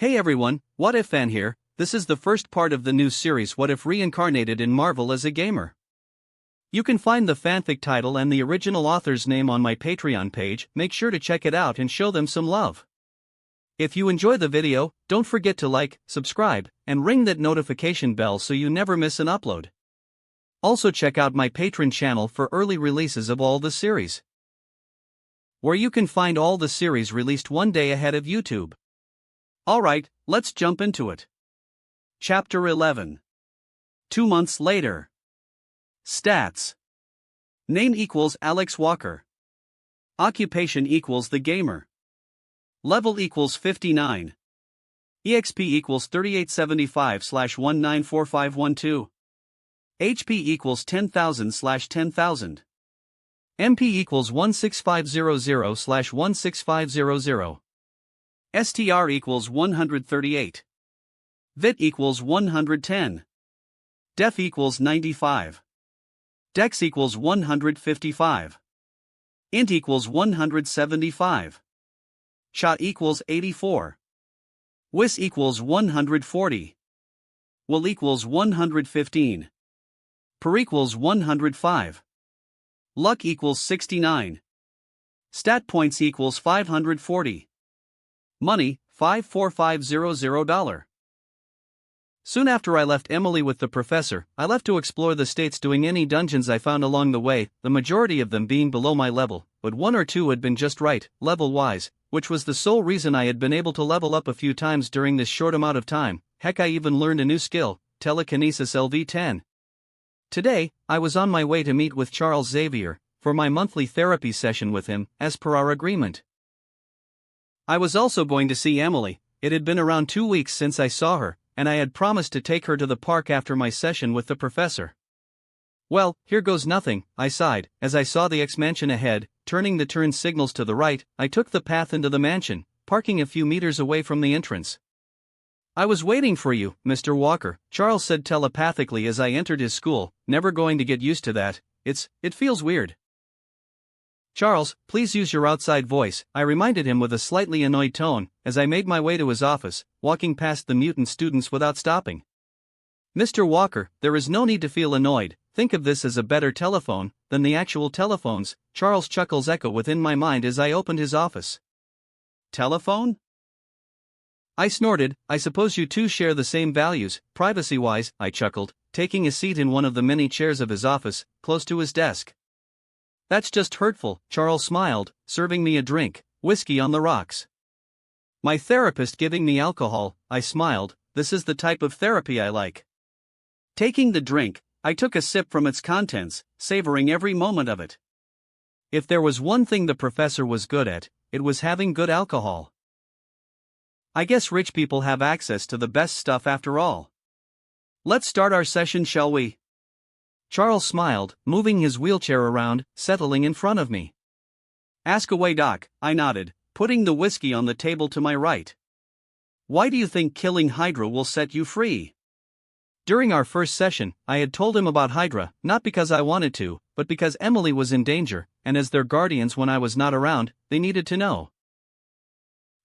Hey everyone, What If Fan here. This is the first part of the new series What If Reincarnated in Marvel as a Gamer. You can find the fanfic title and the original author's name on my Patreon page. Make sure to check it out and show them some love. If you enjoy the video, don't forget to like, subscribe, and ring that notification bell so you never miss an upload. Also check out my Patreon channel for early releases of all the series, where you can find all the series released one day ahead of YouTube. Alright, let's jump into it. Chapter 11. 2 months later. Stats. Name equals Alex Walker. Occupation equals the gamer. Level equals 59. EXP equals 3875/194512. HP equals 10,000/10,000. MP equals 16500/16500. STR equals 138. VIT equals 110. Def equals 95. Dex equals 155. Int equals 175. Shot equals 84. Whis equals 140. Will equals 115. Per equals 105. Luck equals 69. Stat points equals 540. Money, $54500. Soon after I left Emily with the professor, I left to explore the states, doing any dungeons I found along the way, the majority of them being below my level, but one or two had been just right, level-wise, which was the sole reason I had been able to level up a few times during this short amount of time. Heck, I even learned a new skill, telekinesis LV10. Today, I was on my way to meet with Charles Xavier for my monthly therapy session with him, as per our agreement. I was also going to see Emily. It had been around 2 weeks since I saw her, and I had promised to take her to the park after my session with the professor. Well, here goes nothing, I sighed, as I saw the X-Mansion ahead. Turning the turn signals to the right, I took the path into the mansion, parking a few meters away from the entrance. I was waiting for you, Mr. Walker, Charles said telepathically as I entered his school. Never going to get used to that. It feels weird. Charles, please use your outside voice, I reminded him with a slightly annoyed tone, as I made my way to his office, walking past the mutant students without stopping. Mr. Walker, there is no need to feel annoyed. Think of this as a better telephone than the actual telephones. Charles' chuckles echo within my mind as I opened his office. Telephone? I snorted. I suppose you two share the same values, privacy-wise, I chuckled, taking a seat in one of the many chairs of his office, close to his desk. That's just hurtful, Charles smiled, serving me a drink, whiskey on the rocks. My therapist giving me alcohol, I smiled. This is the type of therapy I like. Taking the drink, I took a sip from its contents, savoring every moment of it. If there was one thing the professor was good at, it was having good alcohol. I guess rich people have access to the best stuff after all. Let's start our session, shall we? Charles smiled, moving his wheelchair around, settling in front of me. Ask away, Doc, I nodded, putting the whiskey on the table to my right. Why do you think killing Hydra will set you free? During our first session, I had told him about Hydra, not because I wanted to, but because Emily was in danger, and as their guardians when I was not around, they needed to know.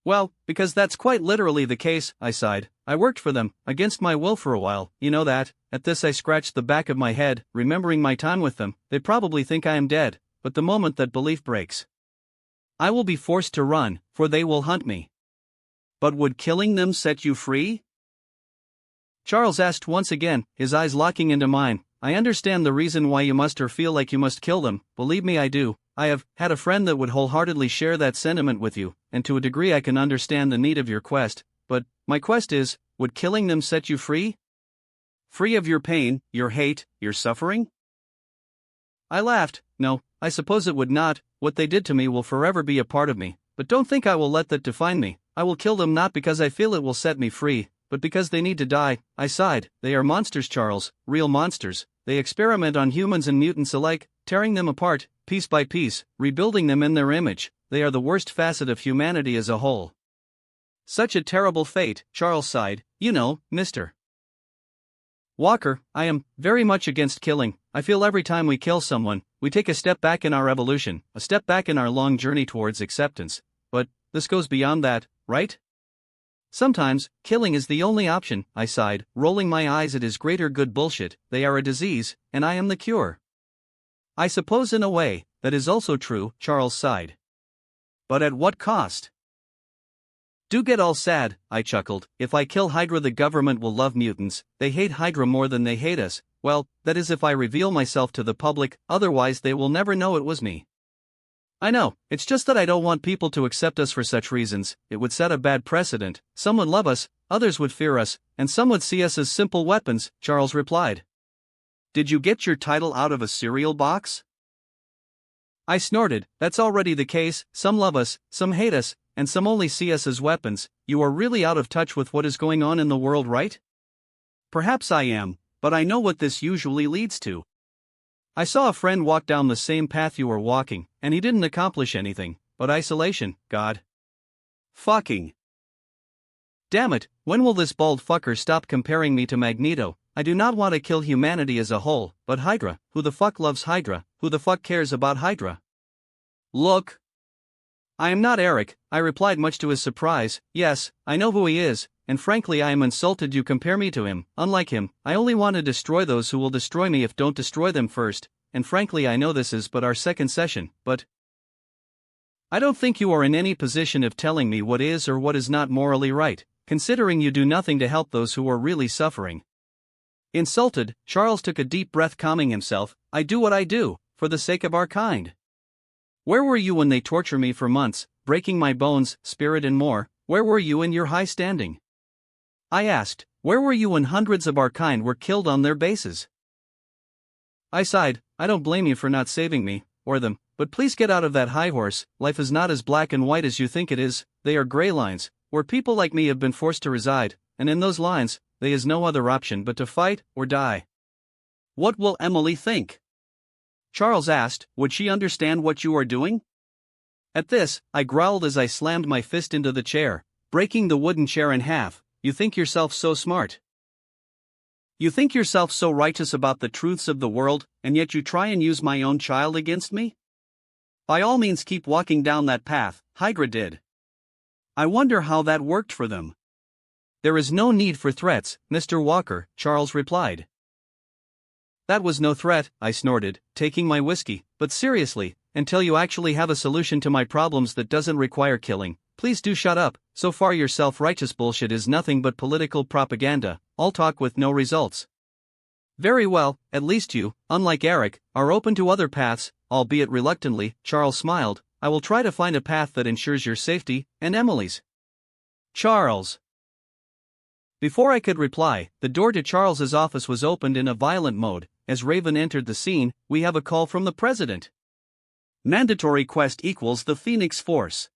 Well, because that's quite literally the case, I sighed. I worked for them, against my will for a while, you know that. At this I scratched the back of my head, remembering my time with them. They probably think I am dead, but the moment that belief breaks, I will be forced to run, for they will hunt me. But would killing them set you free? Charles asked once again, his eyes locking into mine. I understand the reason why you must or feel like you must kill them, believe me I do. I have had a friend that would wholeheartedly share that sentiment with you, and to a degree I can understand the need of your quest, but my quest is, would killing them set you free? Free of your pain, your hate, your suffering? I laughed. No, I suppose it would not. What they did to me will forever be a part of me, but don't think I will let that define me. I will kill them not because I feel it will set me free, but because they need to die. I sighed. They are monsters, Charles, real monsters. They experiment on humans and mutants alike, tearing them apart, piece by piece, rebuilding them in their image. They are the worst facet of humanity as a whole. Such a terrible fate, Charles sighed. You know, Mr. Walker, I am very much against killing. I feel every time we kill someone, we take a step back in our evolution, a step back in our long journey towards acceptance. But this goes beyond that, right? Sometimes, killing is the only option, I sighed, rolling my eyes at his greater good bullshit. They are a disease, and I am the cure. I suppose in a way, that is also true, Charles sighed. But at what cost? Do get all sad, I chuckled. If I kill Hydra, the government will love mutants. They hate Hydra more than they hate us. Well, that is if I reveal myself to the public, otherwise they will never know it was me. I know, it's just that I don't want people to accept us for such reasons. It would set a bad precedent. Some would love us, others would fear us, and some would see us as simple weapons, Charles replied. Did you get your title out of a cereal box? I snorted. That's already the case. Some love us, some hate us, and some only see us as weapons. You are really out of touch with what is going on in the world, right? Perhaps I am, but I know what this usually leads to. I saw a friend walk down the same path you were walking, and he didn't accomplish anything, but isolation, God. Fucking. Damn it, when will this bald fucker stop comparing me to Magneto? I do not want to kill humanity as a whole, but Hydra, who the fuck loves Hydra, who the fuck cares about Hydra? Look. I am not Eric, I replied much to his surprise. Yes, I know who he is, and frankly I am insulted you compare me to him. Unlike him, I only want to destroy those who will destroy me if don't destroy them first, and frankly I know this is but our second session, but I don't think you are in any position of telling me what is or what is not morally right, considering you do nothing to help those who are really suffering. Insulted, Charles took a deep breath, calming himself. I do what I do, for the sake of our kind. Where were you when they torture me for months, breaking my bones, spirit and more? Where were you in your high standing? I asked. Where were you when hundreds of our kind were killed on their bases? I sighed. I don't blame you for not saving me, or them, but please get out of that high horse. Life is not as black and white as you think it is. They are gray lines, where people like me have been forced to reside, and in those lines, there is no other option but to fight or die. What will Emily think? Charles asked. Would she understand what you are doing? At this, I growled as I slammed my fist into the chair, breaking the wooden chair in half. You think yourself so smart. You think yourself so righteous about the truths of the world, and yet you try and use my own child against me? By all means keep walking down that path, Hydra did. I wonder how that worked for them. There is no need for threats, Mr. Walker, Charles replied. That was no threat, I snorted, taking my whiskey, but seriously, until you actually have a solution to my problems that doesn't require killing, please do shut up. So far your self-righteous bullshit is nothing but political propaganda, all talk with no results. Very well, at least you, unlike Eric, are open to other paths, albeit reluctantly, Charles smiled. I will try to find a path that ensures your safety, and Emily's. Charles. Before I could reply, the door to Charles's office was opened in a violent mode. As Raven entered the scene, we have a call from the president. Mandatory quest equals the Phoenix Force.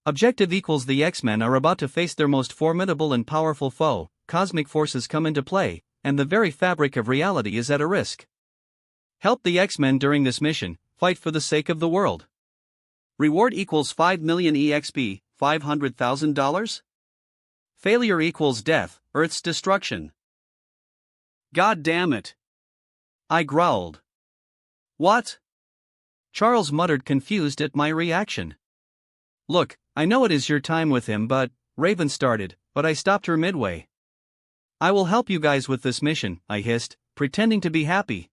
Objective equals the X-Men are about to face their most formidable and powerful foe. Cosmic forces come into play, and the very fabric of reality is at a risk. Help the X-Men during this mission, fight for the sake of the world. Reward equals 5 million EXP, $500,000? Failure equals death, Earth's destruction. God damn it. I growled. What? Charles muttered, confused at my reaction. Look, I know it is your time with him, but, Raven started, but I stopped her midway. I will help you guys with this mission, I hissed, pretending to be happy.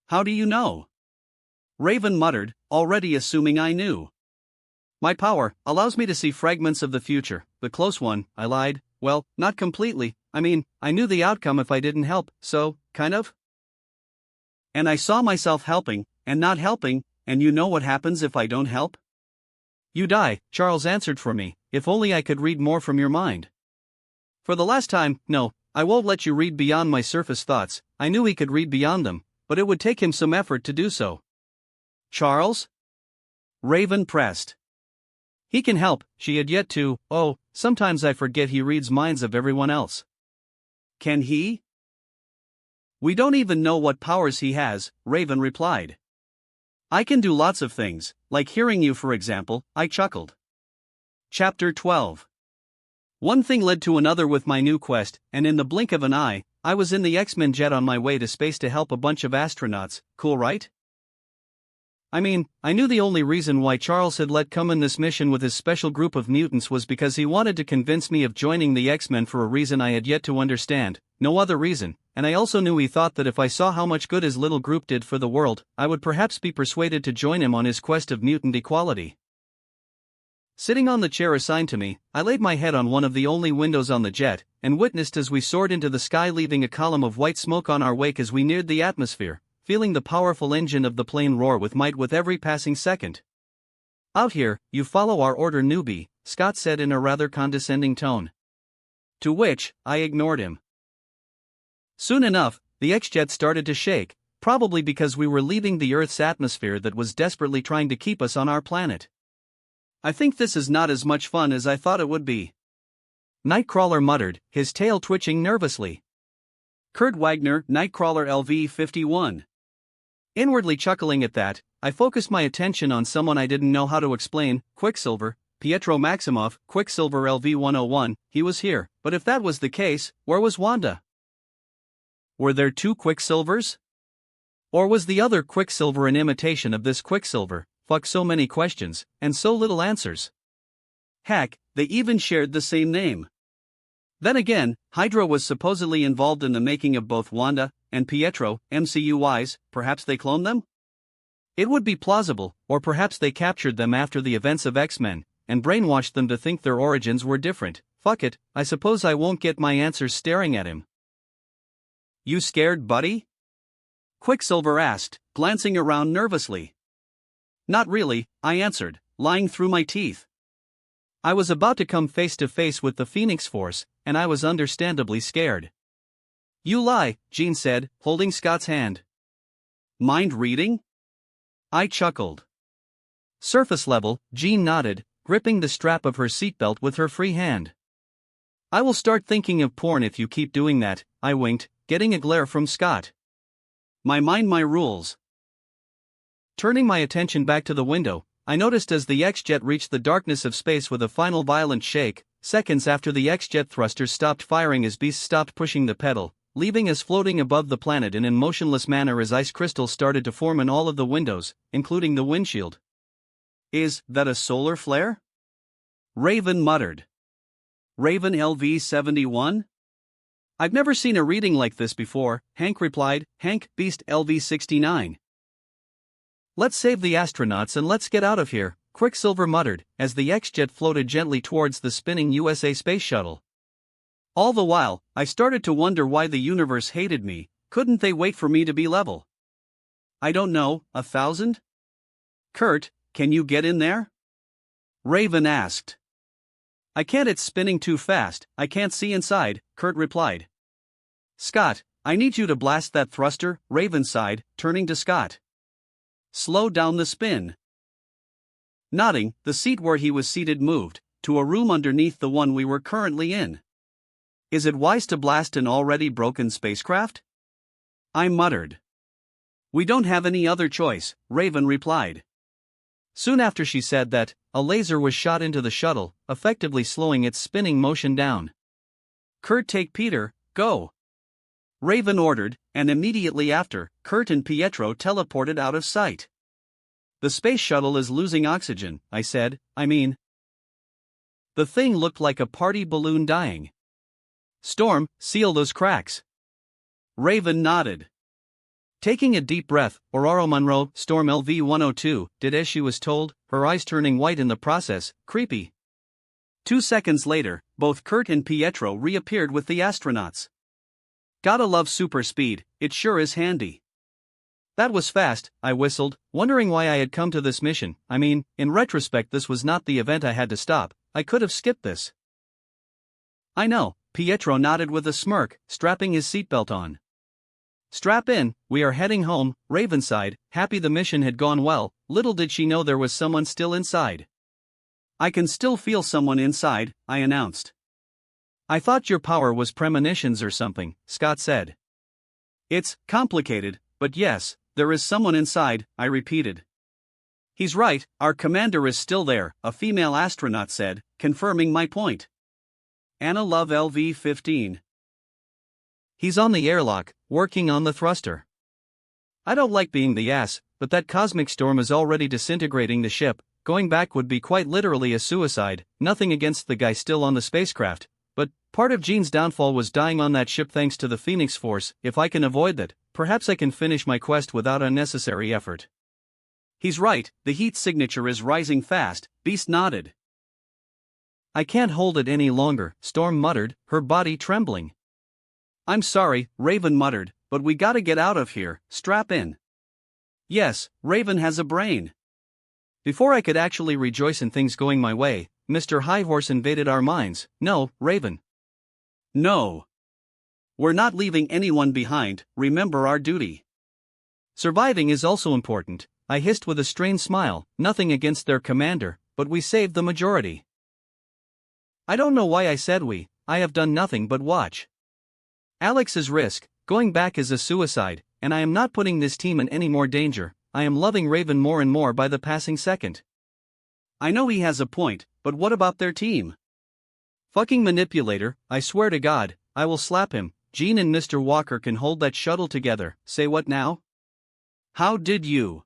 How do you know? Raven muttered, already assuming I knew. My power allows me to see fragments of the future, the close one, I lied. Well, not completely, I mean, I knew the outcome if I didn't help, so, kind of. And I saw myself helping, and not helping, and you know what happens if I don't help? You die, Charles answered for me. If only I could read more from your mind. For the last time, no, I won't let you read beyond my surface thoughts. I knew he could read beyond them, but it would take him some effort to do so. Charles? Raven pressed. He can help, she had yet to. Oh, sometimes I forget he reads minds of everyone else. Can he? We don't even know what powers he has, Raven replied. I can do lots of things, like hearing you for example, I chuckled. Chapter 12. One thing led to another with my new quest, and in the blink of an eye, I was in the X-Men jet on my way to space to help a bunch of astronauts. Cool, right? I mean, I knew the only reason why Charles had let come in this mission with his special group of mutants was because he wanted to convince me of joining the X-Men for a reason I had yet to understand, no other reason, and I also knew he thought that if I saw how much good his little group did for the world, I would perhaps be persuaded to join him on his quest of mutant equality. Sitting on the chair assigned to me, I laid my head on one of the only windows on the jet, and witnessed as we soared into the sky, leaving a column of white smoke on our wake as we neared the atmosphere, feeling the powerful engine of the plane roar with might with every passing second. "Out here, you follow our order, newbie," Scott said in a rather condescending tone. To which, I ignored him. Soon enough, the X-jet started to shake, probably because we were leaving the Earth's atmosphere that was desperately trying to keep us on our planet. "I think this is not as much fun as I thought it would be," Nightcrawler muttered, his tail twitching nervously. Kurt Wagner, Nightcrawler LV-51. Inwardly chuckling at that, I focused my attention on someone I didn't know how to explain. Quicksilver, Pietro Maximoff, Quicksilver LV-101, he was here, but if that was the case, where was Wanda? Were there two Quicksilvers? Or was the other Quicksilver an imitation of this Quicksilver? Fuck, so many questions, and so little answers. Heck, they even shared the same name. Then again, Hydra was supposedly involved in the making of both Wanda and Pietro, MCU-wise, perhaps they cloned them? It would be plausible, or perhaps they captured them after the events of X-Men, and brainwashed them to think their origins were different. Fuck it, I suppose I won't get my answers staring at him. "You scared, buddy?" Quicksilver asked, glancing around nervously. "Not really," I answered, lying through my teeth. I was about to come face to face with the Phoenix Force, and I was understandably scared. "You lie," Jean said, holding Scott's hand. "Mind reading?" I chuckled. Surface level, Jean nodded, gripping the strap of her seatbelt with her free hand. "I will start thinking of porn if you keep doing that," I winked, getting a glare from Scott. Mind my rules." Turning my attention back to the window, I noticed as the X-jet reached the darkness of space with a final violent shake, seconds after the X-jet thrusters stopped firing as Beast stopped pushing the pedal, leaving us floating above the planet in a motionless manner as ice crystals started to form in all of the windows, including the windshield. "Is that a solar flare?" Raven muttered. "Raven LV-71? I've never seen a reading like this before," Hank replied. "Hank, Beast LV-69. "Let's save the astronauts and let's get out of here," Quicksilver muttered, as the X-jet floated gently towards the spinning USA space shuttle. All the while, I started to wonder why the universe hated me. Couldn't they wait for me to be level? "I don't know, 1,000? "Kurt, can you get in there?" Raven asked. "I can't, it's spinning too fast, I can't see inside," Kurt replied. "Scott, I need you to blast that thruster," Raven sighed, turning to Scott. "Slow down the spin." Nodding, the seat where he was seated moved, to a room underneath the one we were currently in. "Is it wise to blast an already broken spacecraft?" I muttered. "We don't have any other choice," Raven replied. Soon after she said that, a laser was shot into the shuttle, effectively slowing its spinning motion down. "Kurt, take Peter, go," Raven ordered, and immediately after, Kurt and Pietro teleported out of sight. "The space shuttle is losing oxygen," I said. The thing looked like a party balloon dying. "Storm, seal those cracks." Raven nodded. Taking a deep breath, Aurora Monroe, Storm LV-102, did as she was told, her eyes turning white in the process. Creepy. 2 seconds later, both Kurt and Pietro reappeared with the astronauts. "Gotta love super speed, it sure is handy." "That was fast," I whistled, wondering why I had come to this mission. In retrospect, this was not the event I had to stop. I could have skipped this. "I know," Pietro nodded with a smirk, strapping his seatbelt on. "Strap in, we are heading home," Raven sighed, happy the mission had gone well. Little did she know there was someone still inside. "I can still feel someone inside," I announced. "I thought your power was premonitions or something," Scott said. "It's complicated, but yes, there is someone inside," I repeated. "He's right, our commander is still there," a female astronaut said, confirming my point. "Anna Love LV-15. He's on the airlock, working on the thruster." I don't like being the ass, but that cosmic storm is already disintegrating the ship. Going back would be quite literally a suicide. Nothing against the guy still on the spacecraft, but part of Jean's downfall was dying on that ship thanks to the Phoenix Force. If I can avoid that, perhaps I can finish my quest without unnecessary effort. He's right, the heat signature is rising fast, Beast nodded. I can't hold it any longer, Storm muttered, her body trembling. I'm sorry, Raven muttered, but we gotta get out of here, strap in. Yes, Raven has a brain. Before I could actually rejoice in things going my way, Mr. Highhorse invaded our minds. No, Raven. No. We're not leaving anyone behind, remember our duty. Surviving is also important, I hissed with a strained smile, nothing against their commander, but we saved the majority. I don't know why I said we, I have done nothing but watch. Alex's risk, going back is a suicide, and I am not putting this team in any more danger. I am loving Raven more and more by the passing second. I know he has a point, but what about their team? Fucking manipulator, I swear to God, I will slap him. Jean and Mr. Walker can hold that shuttle together. Say what now? How did you?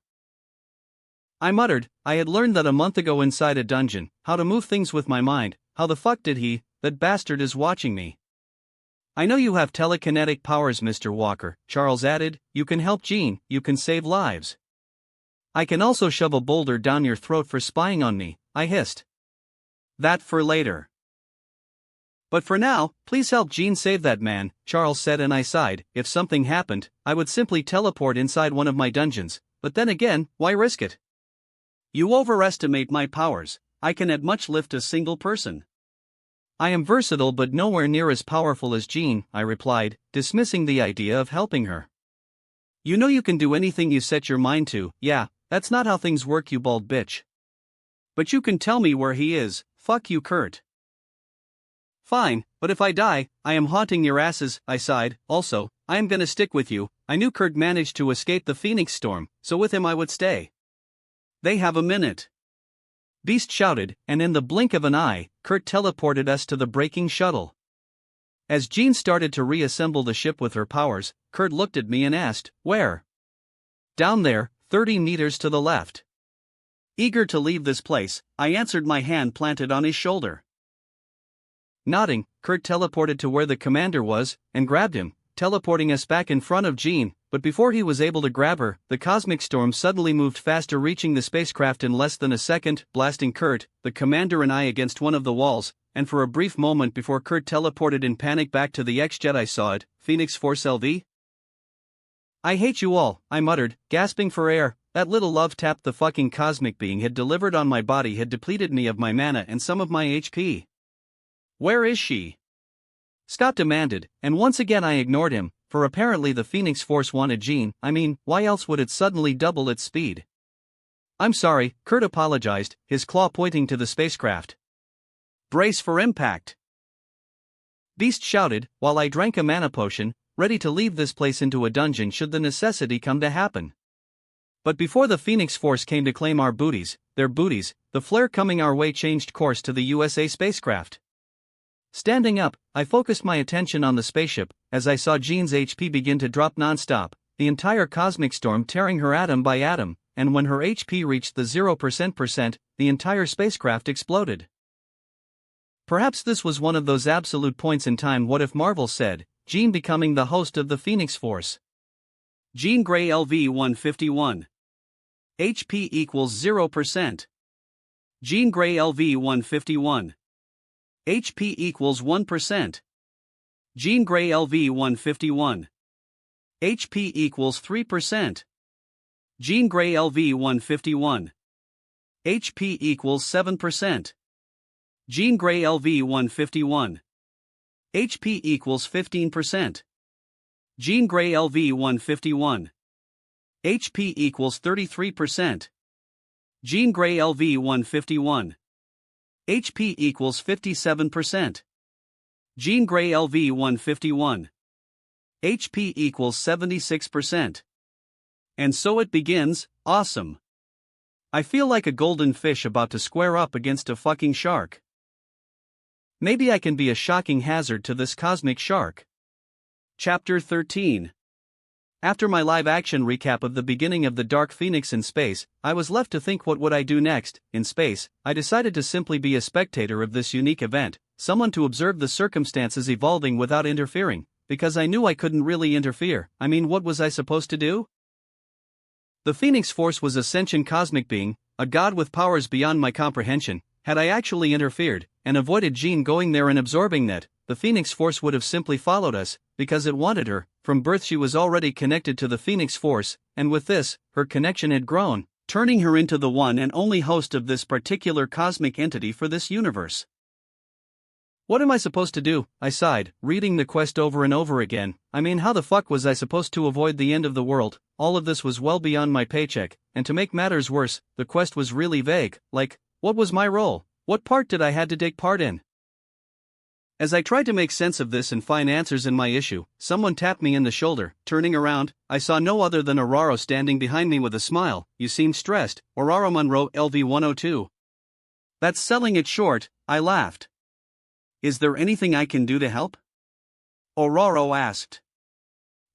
I muttered, I had learned that a month ago inside a dungeon, how to move things with my mind. How the fuck did he? That bastard is watching me. I know you have telekinetic powers, Mr. Walker, Charles added. You can help Jean, you can save lives. I can also shove a boulder down your throat for spying on me, I hissed. That for later. But for now, please help Jean save that man, Charles said, and I sighed. If something happened, I would simply teleport inside one of my dungeons, but then again, why risk it? You overestimate my powers, I can at much lift a single person. I am versatile but nowhere near as powerful as Jean, I replied, dismissing the idea of helping her. You know you can do anything you set your mind to. Yeah, that's not how things work, you bald bitch. But you can tell me where he is. Fuck you, Kurt. Fine, but if I die, I am haunting your asses, I sighed. Also, I am gonna stick with you. I knew Kurt managed to escape the Phoenix storm, so with him I would stay. They have a minute. Beast shouted, and in the blink of an eye, Kurt teleported us to the braking shuttle. As Jean started to reassemble the ship with her powers, Kurt looked at me and asked, where? Down there, 30 meters to the left. Eager to leave this place, I answered, my hand planted on his shoulder. Nodding, Kurt teleported to where the commander was, and grabbed him, teleporting us back in front of Jean, but before he was able to grab her, the cosmic storm suddenly moved faster, reaching the spacecraft in less than a second, blasting Kurt, the commander and I against one of the walls, and for a brief moment before Kurt teleported in panic back to the X-Jet I saw it, Phoenix Force LV. I hate you all, I muttered, gasping for air. That little love tap the fucking cosmic being had delivered on my body had depleted me of my mana and some of my HP. Where is she? Scott demanded, and once again I ignored him, for apparently the Phoenix Force wanted Jean. I mean, why else would it suddenly double its speed? I'm sorry, Kurt apologized, his claw pointing to the spacecraft. Brace for impact. Beast shouted, while I drank a mana potion, ready to leave this place into a dungeon should the necessity come to happen. But before the Phoenix Force came to claim our booties, their booties, the flare coming our way changed course to the USA spacecraft. Standing up, I focused my attention on the spaceship, as I saw Jean's HP begin to drop non-stop, the entire cosmic storm tearing her atom by atom, and when her HP reached the 0%, the entire spacecraft exploded. Perhaps this was one of those absolute points in time. What if Marvel said, Jean becoming the host of the Phoenix Force? Jean Grey LV 151. HP equals 0%. Jean Grey LV 151. HP equals 1%. Jean Grey LV 151. HP equals 3%. Jean Grey LV 151. HP equals 7%. Jean Grey LV 151. HP equals 15%. Jean Grey LV 151. HP equals 33%. Jean Grey LV 151. HP equals 57%. Jean Grey LV 151. HP equals 76%. And so it begins. Awesome. I feel like a golden fish about to square up against a fucking shark. Maybe I can be a shocking hazard to this cosmic shark. Chapter 13. After my live-action recap of the beginning of the Dark Phoenix in space, I was left to think, what would I do next? In space, I decided to simply be a spectator of this unique event, someone to observe the circumstances evolving without interfering, because I knew I couldn't really interfere. I mean, what was I supposed to do? The Phoenix Force was a sentient cosmic being, a god with powers beyond my comprehension. Had I actually interfered, and avoided Jean going there and absorbing that, the Phoenix Force would have simply followed us, because it wanted her. From birth she was already connected to the Phoenix Force, and with this, her connection had grown, turning her into the one and only host of this particular cosmic entity for this universe. What am I supposed to do? I sighed, reading the quest over and over again. I mean, how the fuck was I supposed to avoid the end of the world? All of this was well beyond my paycheck, and to make matters worse, the quest was really vague. Like, what was my role? What part did I had to take part in? As I tried to make sense of this and find answers in my issue, someone tapped me in the shoulder. Turning around, I saw no other than Aurora standing behind me with a smile. You seem stressed, Aurora Monroe, LV-102. That's selling it short, I laughed. Is there anything I can do to help? Aurora asked.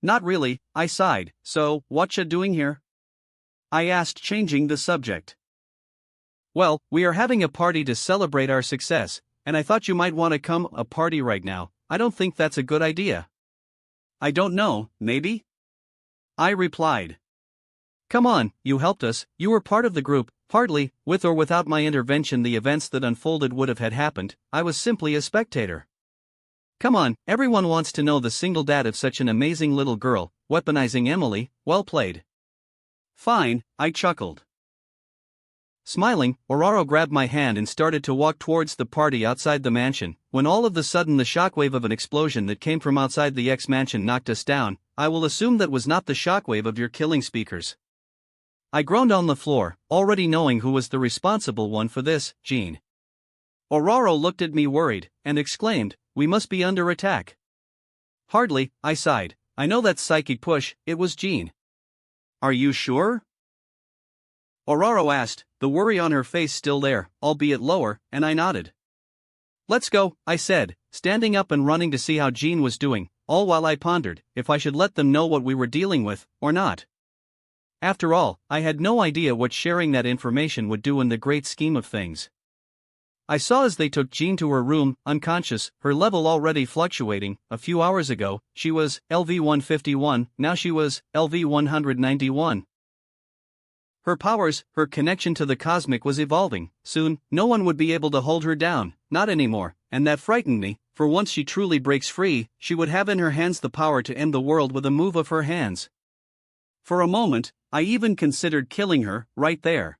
Not really, I sighed. So, whatcha doing here? I asked, changing the subject. Well, we are having a party to celebrate our success, and I thought you might want to come. A party right now? I don't think that's a good idea. I don't know, maybe? I replied. Come on, you helped us, you were part of the group. Hardly, with or without my intervention, the events that unfolded would have had happened. I was simply a spectator. Come on, everyone wants to know the single dad of such an amazing little girl. Weaponizing Emily, well played. Fine, I chuckled. Smiling, Aurora grabbed my hand and started to walk towards the party outside the mansion, when all of a sudden the shockwave of an explosion that came from outside the X-mansion knocked us down. I will assume that was not the shockwave of your killing speakers. I groaned on the floor, already knowing who was the responsible one for this. Jean. Aurora looked at me worried, and exclaimed, we must be under attack. Hardly, I sighed. I know that psychic push, it was Jean. Are you sure? Aurora asked, the worry on her face still there, albeit lower, and I nodded. Let's go, I said, standing up and running to see how Jean was doing, all while I pondered if I should let them know what we were dealing with, or not. After all, I had no idea what sharing that information would do in the great scheme of things. I saw as they took Jean to her room, unconscious, her level already fluctuating. A few hours ago, she was LV-151, now she was LV-191. Her powers, her connection to the cosmic was evolving. Soon, no one would be able to hold her down, not anymore, and that frightened me, for once she truly breaks free, she would have in her hands the power to end the world with a move of her hands. For a moment, I even considered killing her, right there.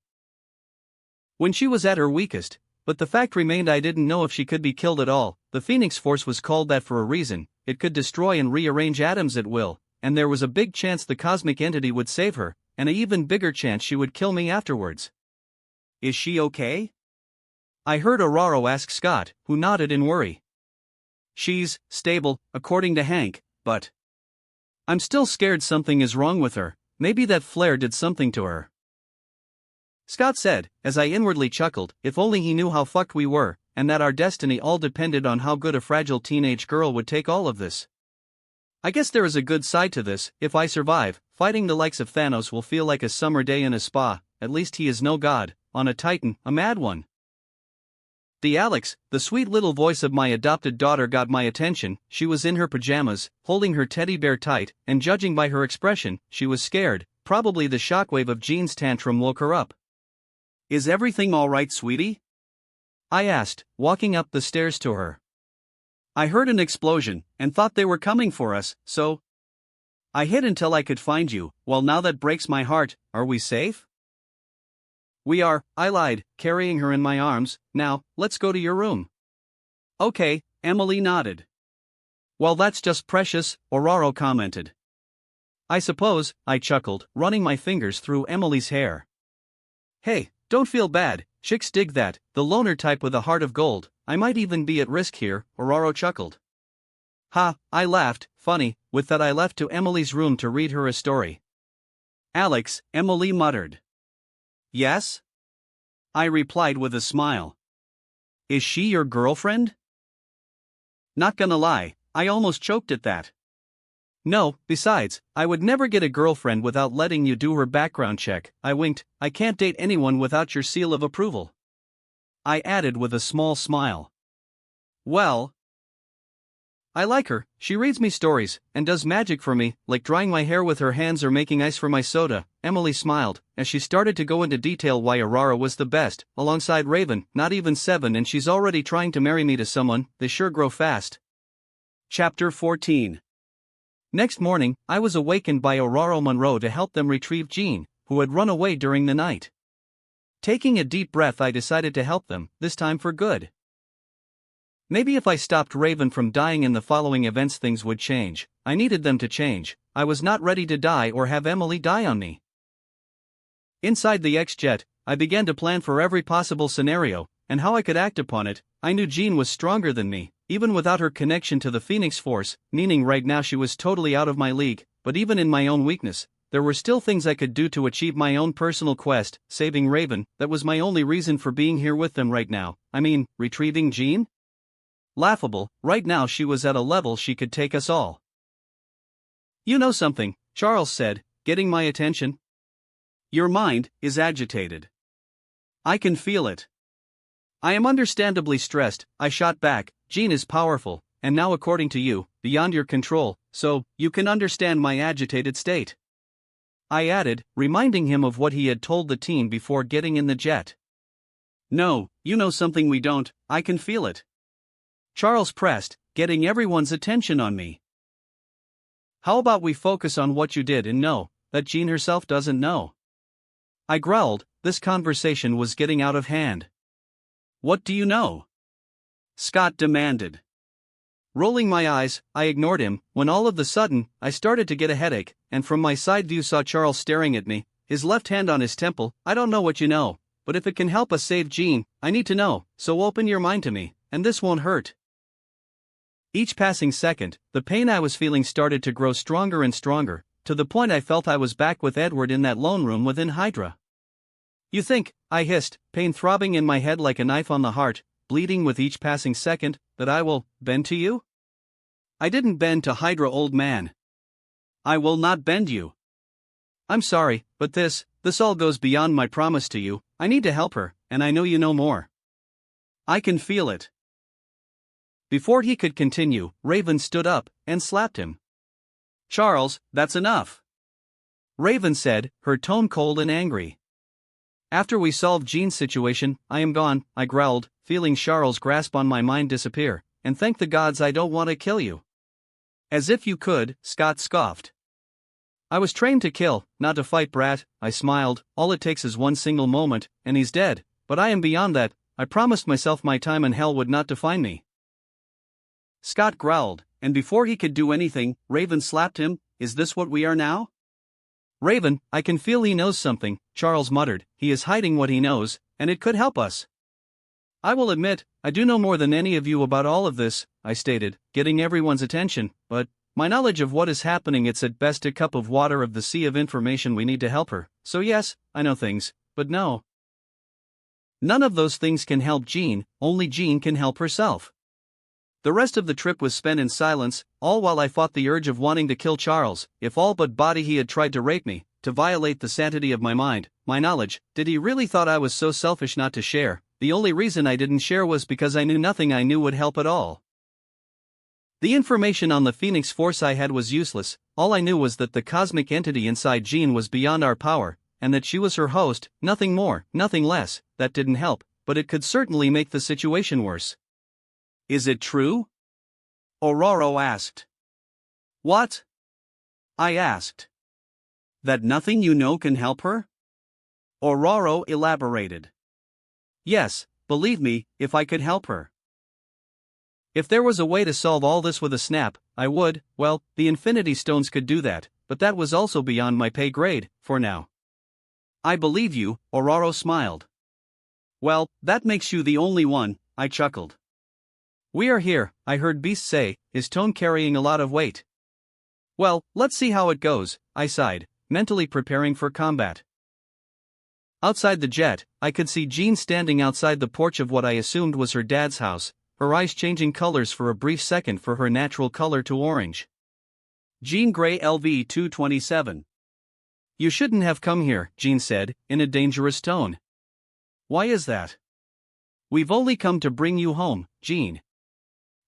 When she was at her weakest, but the fact remained I didn't know if she could be killed at all. The Phoenix Force was called that for a reason. It could destroy and rearrange atoms at will, and there was a big chance the cosmic entity would save her, and an even bigger chance she would kill me afterwards. Is she okay? I heard Aurora ask Scott, who nodded in worry. She's stable, according to Hank, but I'm still scared something is wrong with her. Maybe that flare did something to her. Scott said, as I inwardly chuckled, if only he knew how fucked we were, and that our destiny all depended on how good a fragile teenage girl would take all of this. I guess there is a good side to this. If I survive, fighting the likes of Thanos will feel like a summer day in a spa. At least he is no god, on a Titan, a mad one. The Alex, the sweet little voice of my adopted daughter, got my attention. She was in her pajamas, holding her teddy bear tight, and judging by her expression, she was scared. Probably the shockwave of Jean's tantrum woke her up. Is everything all right, sweetie? I asked, walking up the stairs to her. I heard an explosion, and thought they were coming for us, so I hid until I could find you. Well, now that breaks my heart. Are we safe? We are, I lied, carrying her in my arms. Now, let's go to your room. Okay, Emily nodded. Well, that's just precious, Aurora commented. I suppose, I chuckled, running my fingers through Emily's hair. Hey, don't feel bad, chicks dig that, the loner type with a heart of gold. I might even be at risk here, Aurora chuckled. Ha, I laughed. Funny, with that I left to Emily's room to read her a story. Alex, Emily muttered. Yes? I replied with a smile. Is she your girlfriend? Not gonna lie, I almost choked at that. No, besides, I would never get a girlfriend without letting you do her background check. I winked. I can't date anyone without your seal of approval. I added with a small smile. Well, I like her. She reads me stories, and does magic for me, like drying my hair with her hands or making ice for my soda. Emily smiled, as she started to go into detail why Aurora was the best, alongside Raven, not even 7, and she's already trying to marry me to someone. They sure grow fast. Chapter 14. Next morning, I was awakened by Aurora Monroe to help them retrieve Jean, who had run away during the night. Taking a deep breath, I decided to help them, this time for good. Maybe if I stopped Raven from dying in the following events, things would change. I needed them to change. I was not ready to die or have Emily die on me. Inside the X-Jet, I began to plan for every possible scenario, and how I could act upon it. I knew Jean was stronger than me, even without her connection to the Phoenix Force, meaning right now she was totally out of my league, but even in my own weakness, there were still things I could do to achieve my own personal quest. Saving Raven, that was my only reason for being here with them right now. I mean, retrieving Jean? Laughable, right now she was at a level she could take us all. You know something, Charles said, getting my attention. Your mind is agitated. I can feel it. I am understandably stressed, I shot back. Jean is powerful, and now according to you, beyond your control, so, you can understand my agitated state. I added, reminding him of what he had told the team before getting in the jet. No, you know something we don't, I can feel it. Charles pressed, getting everyone's attention on me. How about we focus on what you did and know that Jean herself doesn't know? I growled, this conversation was getting out of hand. What do you know? Scott demanded. Rolling my eyes, I ignored him, when all of a sudden, I started to get a headache, and from my side view saw Charles staring at me, his left hand on his temple. I don't know what you know, but if it can help us save Jean, I need to know, so open your mind to me, and this won't hurt. Each passing second, the pain I was feeling started to grow stronger and stronger, to the point I felt I was back with Edward in that lone room within Hydra. You think, I hissed, pain throbbing in my head like a knife on the heart, bleeding with each passing second, that I will bend to you? I didn't bend to Hydra, old man. I will not bend you. I'm sorry, but this all goes beyond my promise to you. I need to help her, and I know you know more. I can feel it. Before he could continue, Raven stood up and slapped him. Charles, that's enough. Raven said, her tone cold and angry. After we solved Jean's situation, I am gone, I growled, feeling Charles' grasp on my mind disappear, and thank the gods I don't want to kill you. As if you could, Scott scoffed. I was trained to kill, not to fight, brat, I smiled. All it takes is one single moment, and he's dead, but I am beyond that. I promised myself my time in hell would not define me. Scott growled, and before he could do anything, Raven slapped him. Is this what we are now? Raven, I can feel he knows something, Charles muttered. He is hiding what he knows, and it could help us. I will admit, I do know more than any of you about all of this, I stated, getting everyone's attention, but my knowledge of what is happening, it's at best a cup of water of the sea of information we need to help her. So yes, I know things, but no. None of those things can help Jean, only Jean can help herself. The rest of the trip was spent in silence, all while I fought the urge of wanting to kill Charles. If all but body he had tried to rape me, to violate the sanity of my mind, my knowledge. Did he really thought I was so selfish not to share? The only reason I didn't share was because I knew nothing I knew would help at all. The information on the Phoenix Force I had was useless. All I knew was that the cosmic entity inside Jean was beyond our power, and that she was her host, nothing more, nothing less. That didn't help, but it could certainly make the situation worse. Is it true? Aurora asked. What? I asked. That nothing you know can help her? Aurora elaborated. Yes, believe me, if I could help her. If there was a way to solve all this with a snap, I would. Well, the Infinity Stones could do that, but that was also beyond my pay grade, for now. I believe you, Aurora smiled. Well, that makes you the only one, I chuckled. We are here, I heard Beast say, his tone carrying a lot of weight. Well, let's see how it goes, I sighed, mentally preparing for combat. Outside the jet, I could see Jean standing outside the porch of what I assumed was her dad's house, her eyes changing colors for a brief second from her natural color to orange. Jean Grey LV 227. You shouldn't have come here, Jean said, in a dangerous tone. Why is that? We've only come to bring you home, Jean.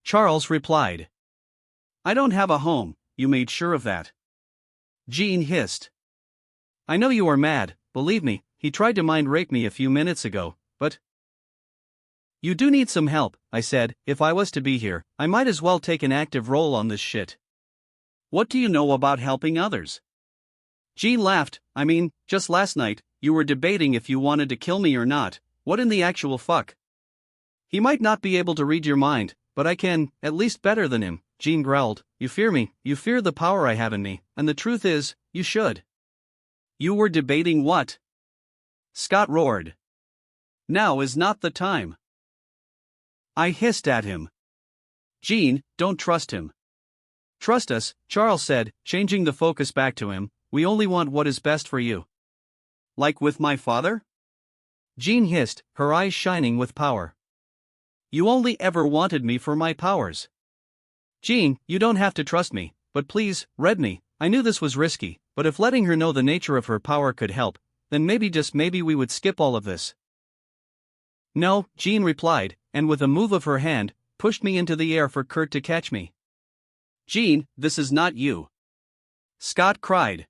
Charles replied. I don't have a home, you made sure of that. Jean hissed. I know you are mad, believe me, he tried to mind rape me a few minutes ago, but… You do need some help, I said. If I was to be here, I might as well take an active role on this shit. What do you know about helping others? Jean laughed. I mean, just last night, you were debating if you wanted to kill me or not. What in the actual fuck? He might not be able to read your mind, but I can, at least better than him, Jean growled. You fear me, you fear the power I have in me, and the truth is, you should. You were debating what? Scott roared. Now is not the time. I hissed at him. Jean, don't trust him. Trust us, Charles said, changing the focus back to him. We only want what is best for you. Like with my father? Jean hissed, her eyes shining with power. You only ever wanted me for my powers. Jean, you don't have to trust me, but please, read me. I knew this was risky, but if letting her know the nature of her power could help, then maybe just maybe we would skip all of this. No, Jean replied, and with a move of her hand, pushed me into the air for Kurt to catch me. Jean, this is not you. Scott cried.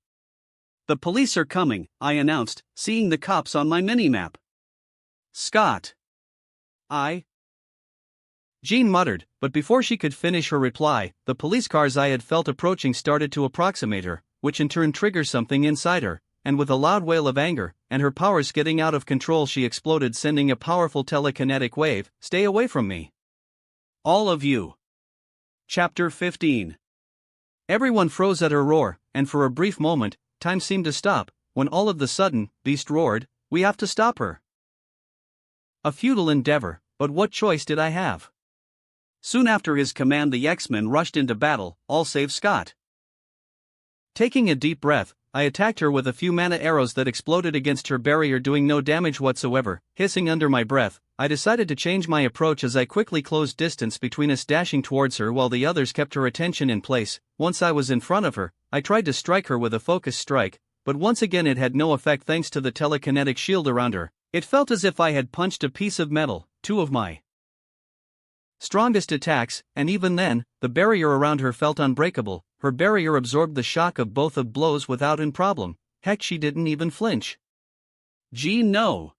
The police are coming, I announced, seeing the cops on my minimap. Scott. Jean muttered, but before she could finish her reply, the police cars I had felt approaching started to approximate her, which in turn triggered something inside her, and with a loud wail of anger, and her powers getting out of control, she exploded, sending a powerful telekinetic wave. Stay away from me. All of you. Chapter 15. Everyone froze at her roar, and for a brief moment, time seemed to stop, when all of the sudden, Beast roared, we have to stop her. A futile endeavor, but what choice did I have? Soon after his command, the X-Men rushed into battle, all save Scott. Taking a deep breath, I attacked her with a few mana arrows that exploded against her barrier, doing no damage whatsoever. Hissing under my breath, I decided to change my approach as I quickly closed distance between us, dashing towards her while the others kept her attention in place. Once I was in front of her, I tried to strike her with a focus strike, but once again it had no effect thanks to the telekinetic shield around her. It felt as if I had punched a piece of metal. Two of my strongest attacks, and even then, the barrier around her felt unbreakable. Her barrier absorbed the shock of both of blows without a problem. Heck, she didn't even flinch. Jean, no.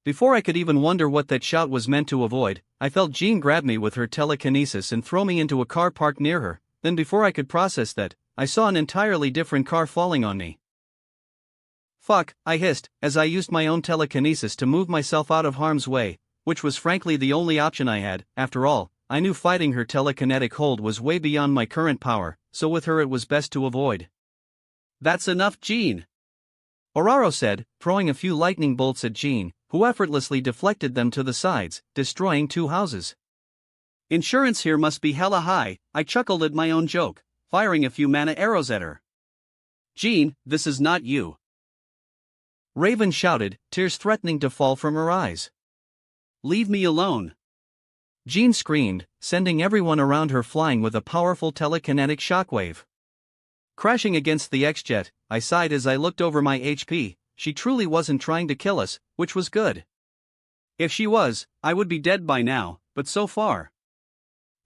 Before I could even wonder what that shout was meant to avoid, I felt Jean grab me with her telekinesis and throw me into a car parked near her. Then before I could process that, I saw an entirely different car falling on me. Fuck, I hissed, as I used my own telekinesis to move myself out of harm's way, which was frankly the only option I had. After all, I knew fighting her telekinetic hold was way beyond my current power, so with her it was best to avoid. That's enough, Jean. Oraro said, throwing a few lightning bolts at Jean, who effortlessly deflected them to the sides, destroying two houses. Insurance here must be hella high, I chuckled at my own joke, firing a few mana arrows at her. Jean, this is not you. Raven shouted, tears threatening to fall from her eyes. Leave me alone. Jean screamed, sending everyone around her flying with a powerful telekinetic shockwave. Crashing against the X-Jet, I sighed as I looked over my HP. She truly wasn't trying to kill us, which was good. If she was, I would be dead by now, but so far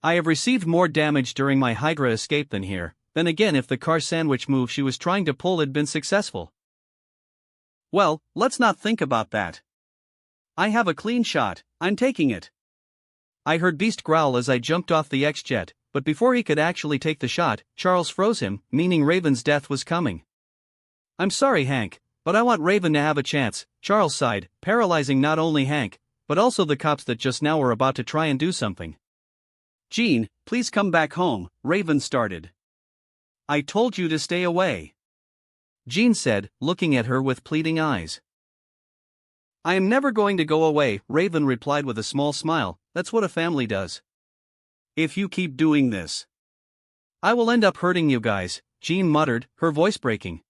I have received more damage during my Hydra escape than here. Then again, if the car sandwich move she was trying to pull had been successful. Well, let's not think about that. I have a clean shot, I'm taking it. I heard Beast growl as I jumped off the X-Jet, but before he could actually take the shot, Charles froze him, meaning Raven's death was coming. I'm sorry, Hank, but I want Raven to have a chance, Charles sighed, paralyzing not only Hank, but also the cops that just now were about to try and do something. Jean, please come back home, Raven started. I told you to stay away. Jean said, looking at her with pleading eyes. I am never going to go away, Raven replied with a small smile. That's what a family does. If you keep doing this, I will end up hurting you guys, Jean muttered, her voice breaking.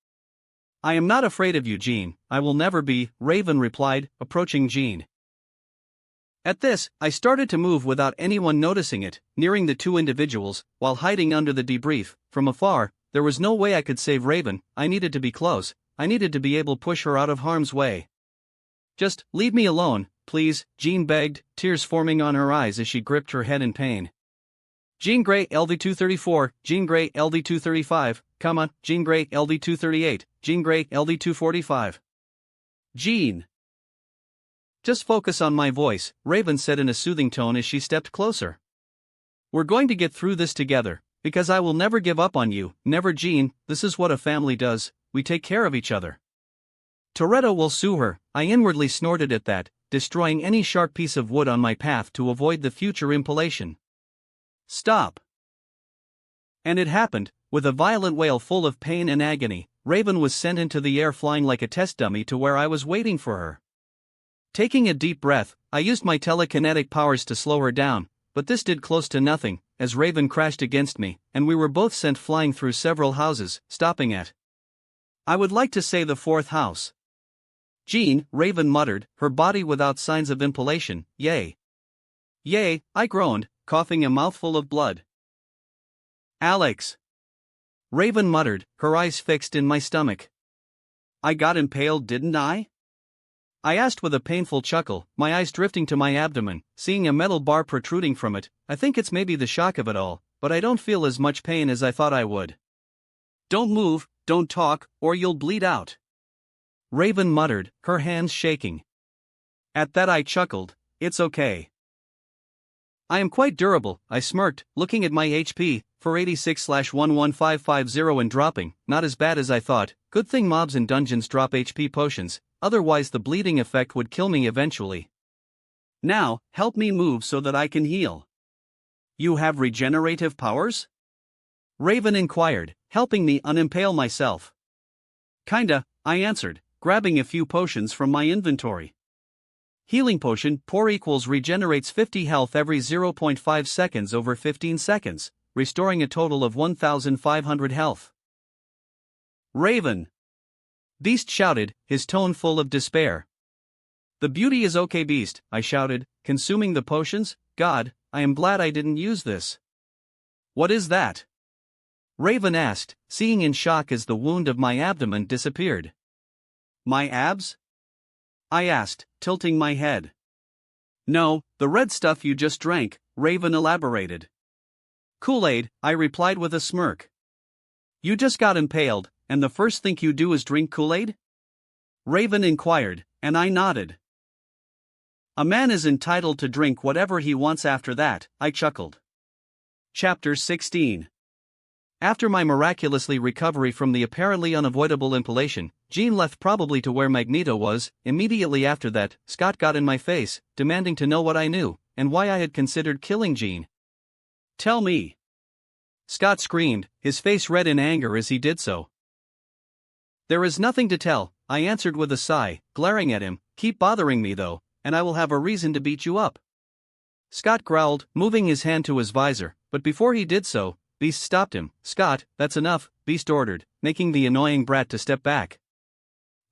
I am not afraid of you, Jean, I will never be, Raven replied, approaching Jean. At this, I started to move without anyone noticing it, nearing the two individuals, while hiding under the debris. From afar, there was no way I could save Raven. I needed to be close. I needed to be able to push her out of harm's way. Just leave me alone, please, Jean begged, tears forming on her eyes as she gripped her head in pain. Jean Grey LD234, Jean Grey LD235, come on, Jean Grey LD238, Jean Grey LD245. Jean. Just focus on my voice, Raven said in a soothing tone as she stepped closer. We're going to get through this together, because I will never give up on you, never Jean, this is what a family does, we take care of each other. Toretto will sue her, I inwardly snorted at that, destroying any sharp piece of wood on my path to avoid the future impalation. Stop. And it happened, with a violent wail full of pain and agony, Raven was sent into the air flying like a test dummy to where I was waiting for her. Taking a deep breath, I used my telekinetic powers to slow her down, but this did close to nothing, as Raven crashed against me, and we were both sent flying through several houses, stopping at, I would like to say, the fourth house. Jean, Raven muttered, her body without signs of impalation. Yay. Yay, I groaned, coughing a mouthful of blood. Alex. Raven muttered, her eyes fixed in my stomach. I got impaled, didn't I? I asked with a painful chuckle, my eyes drifting to my abdomen, seeing a metal bar protruding from it. I think it's maybe the shock of it all, but I don't feel as much pain as I thought I would. Don't move, don't talk, or you'll bleed out. Raven muttered, her hands shaking. At that I chuckled, it's okay. I am quite durable, I smirked, looking at my HP, 486/11550 and dropping, not as bad as I thought, good thing mobs in dungeons drop HP potions, otherwise the bleeding effect would kill me eventually. Now, help me move so that I can heal. You have regenerative powers? Raven inquired, helping me unimpale myself. Kinda, I answered, grabbing a few potions from my inventory. Healing potion, pour equals regenerates 50 health every 0.5 seconds over 15 seconds, restoring a total of 1,500 health. Raven. Beast shouted, his tone full of despair. The beauty is okay, Beast, I shouted, consuming the potions. God, I am glad I didn't use this. What is that? Raven asked, seeing in shock as the wound of my abdomen disappeared. My abs? I asked, tilting my head. No, the red stuff you just drank, Raven elaborated. Kool-Aid, I replied with a smirk. You just got impaled, and the first thing you do is drink Kool-Aid? Raven inquired, and I nodded. A man is entitled to drink whatever he wants after that, I chuckled. Chapter 16. After my miraculously recovery from the apparently unavoidable impalation, Jean left probably to where Magneto was. Immediately after that, Scott got in my face, demanding to know what I knew, and why I had considered killing Jean. Tell me. Scott screamed, his face red in anger as he did so. There is nothing to tell, I answered with a sigh, glaring at him. Keep bothering me though, and I will have a reason to beat you up. Scott growled, moving his hand to his visor, but before he did so, Beast stopped him. Scott, that's enough, Beast ordered, making the annoying brat to step back.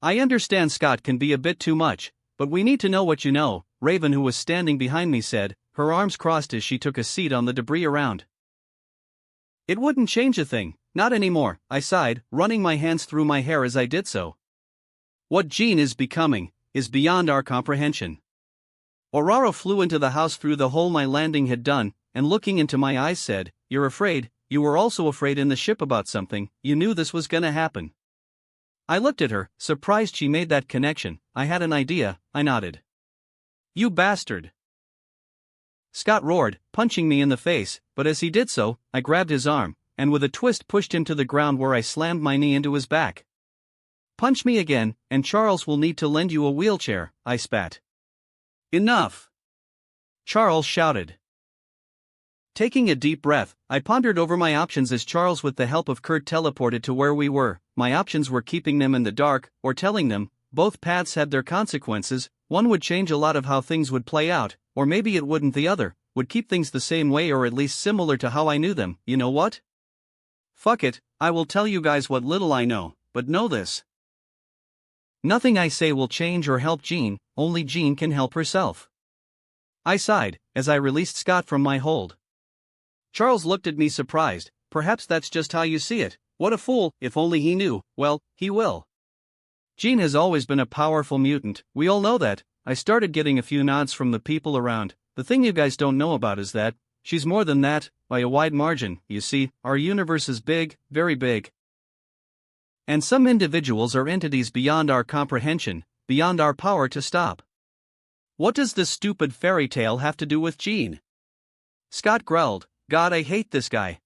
I understand Scott can be a bit too much, but we need to know what you know, Raven, who was standing behind me, said, her arms crossed as she took a seat on the debris around. It wouldn't change a thing, not anymore, I sighed, running my hands through my hair as I did so. What Jean is becoming is beyond our comprehension. Aurora flew into the house through the hole my landing had done, and looking into my eyes said, You're afraid. You were also afraid in the ship about something, you knew this was gonna happen. I looked at her, surprised she made that connection. I had an idea, I nodded. You bastard! Scott roared, punching me in the face, but as he did so, I grabbed his arm, and with a twist pushed him to the ground where I slammed my knee into his back. Punch me again, and Charles will need to lend you a wheelchair, I spat. Enough! Charles shouted. Taking a deep breath, I pondered over my options as Charles with the help of Kurt teleported to where we were. My options were keeping them in the dark, or telling them. Both paths had their consequences. One would change a lot of how things would play out, or maybe it wouldn't. The other would keep things the same way or at least similar to how I knew them. You know what? Fuck it, I will tell you guys what little I know, but know this. Nothing I say will change or help Jean, only Jean can help herself. I sighed, as I released Scott from my hold. Charles looked at me surprised. Perhaps that's just how you see it. What a fool, if only he knew. Well, he will. Jean has always been a powerful mutant, we all know that. I started getting a few nods from the people around. The thing you guys don't know about is that she's more than that, by a wide margin. You see, our universe is big, very big. And some individuals are entities beyond our comprehension, beyond our power to stop. What does this stupid fairy tale have to do with Jean? Scott growled, God, I hate this guy.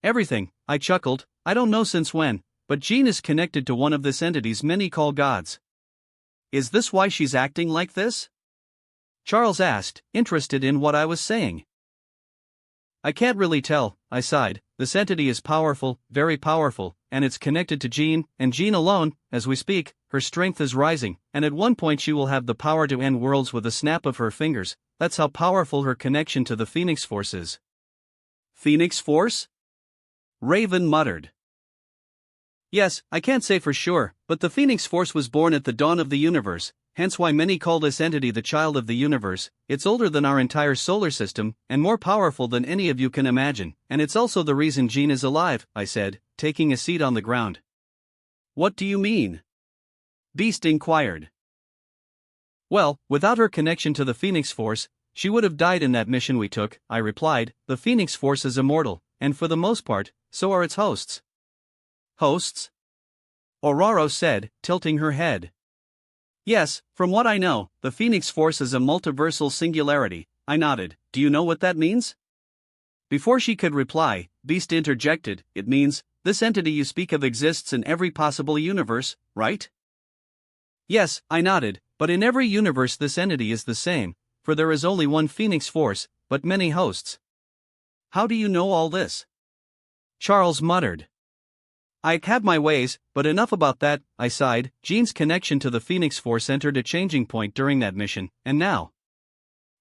Everything, I chuckled. I don't know since when, but Jean is connected to one of this entities many call gods. Is this why she's acting like this? Charles asked, interested in what I was saying. I can't really tell, I sighed. This entity is powerful, very powerful, and it's connected to Jean, and Jean alone. As we speak, her strength is rising, and at one point she will have the power to end worlds with a snap of her fingers. That's how powerful her connection to the Phoenix Force is. Phoenix Force? Raven muttered. Yes, I can't say for sure, but the Phoenix Force was born at the dawn of the universe, hence why many call this entity the child of the universe. It's older than our entire solar system, and more powerful than any of you can imagine, and it's also the reason Jean is alive, I said, taking a seat on the ground. What do you mean? Beast inquired. Well, without her connection to the Phoenix Force, she would have died in that mission we took, I replied. The Phoenix Force is immortal, and for the most part, so are its hosts. Hosts? Ororo said, tilting her head. Yes, from what I know, the Phoenix Force is a multiversal singularity. I nodded. Do you know what that means? Before she could reply, Beast interjected. It means, this entity you speak of exists in every possible universe, right? Yes, I nodded, but in every universe this entity is the same, for there is only one Phoenix Force, but many hosts. How do you know all this? Charles muttered. I have my ways, but enough about that, I sighed. Jean's connection to the Phoenix Force entered a changing point during that mission, and now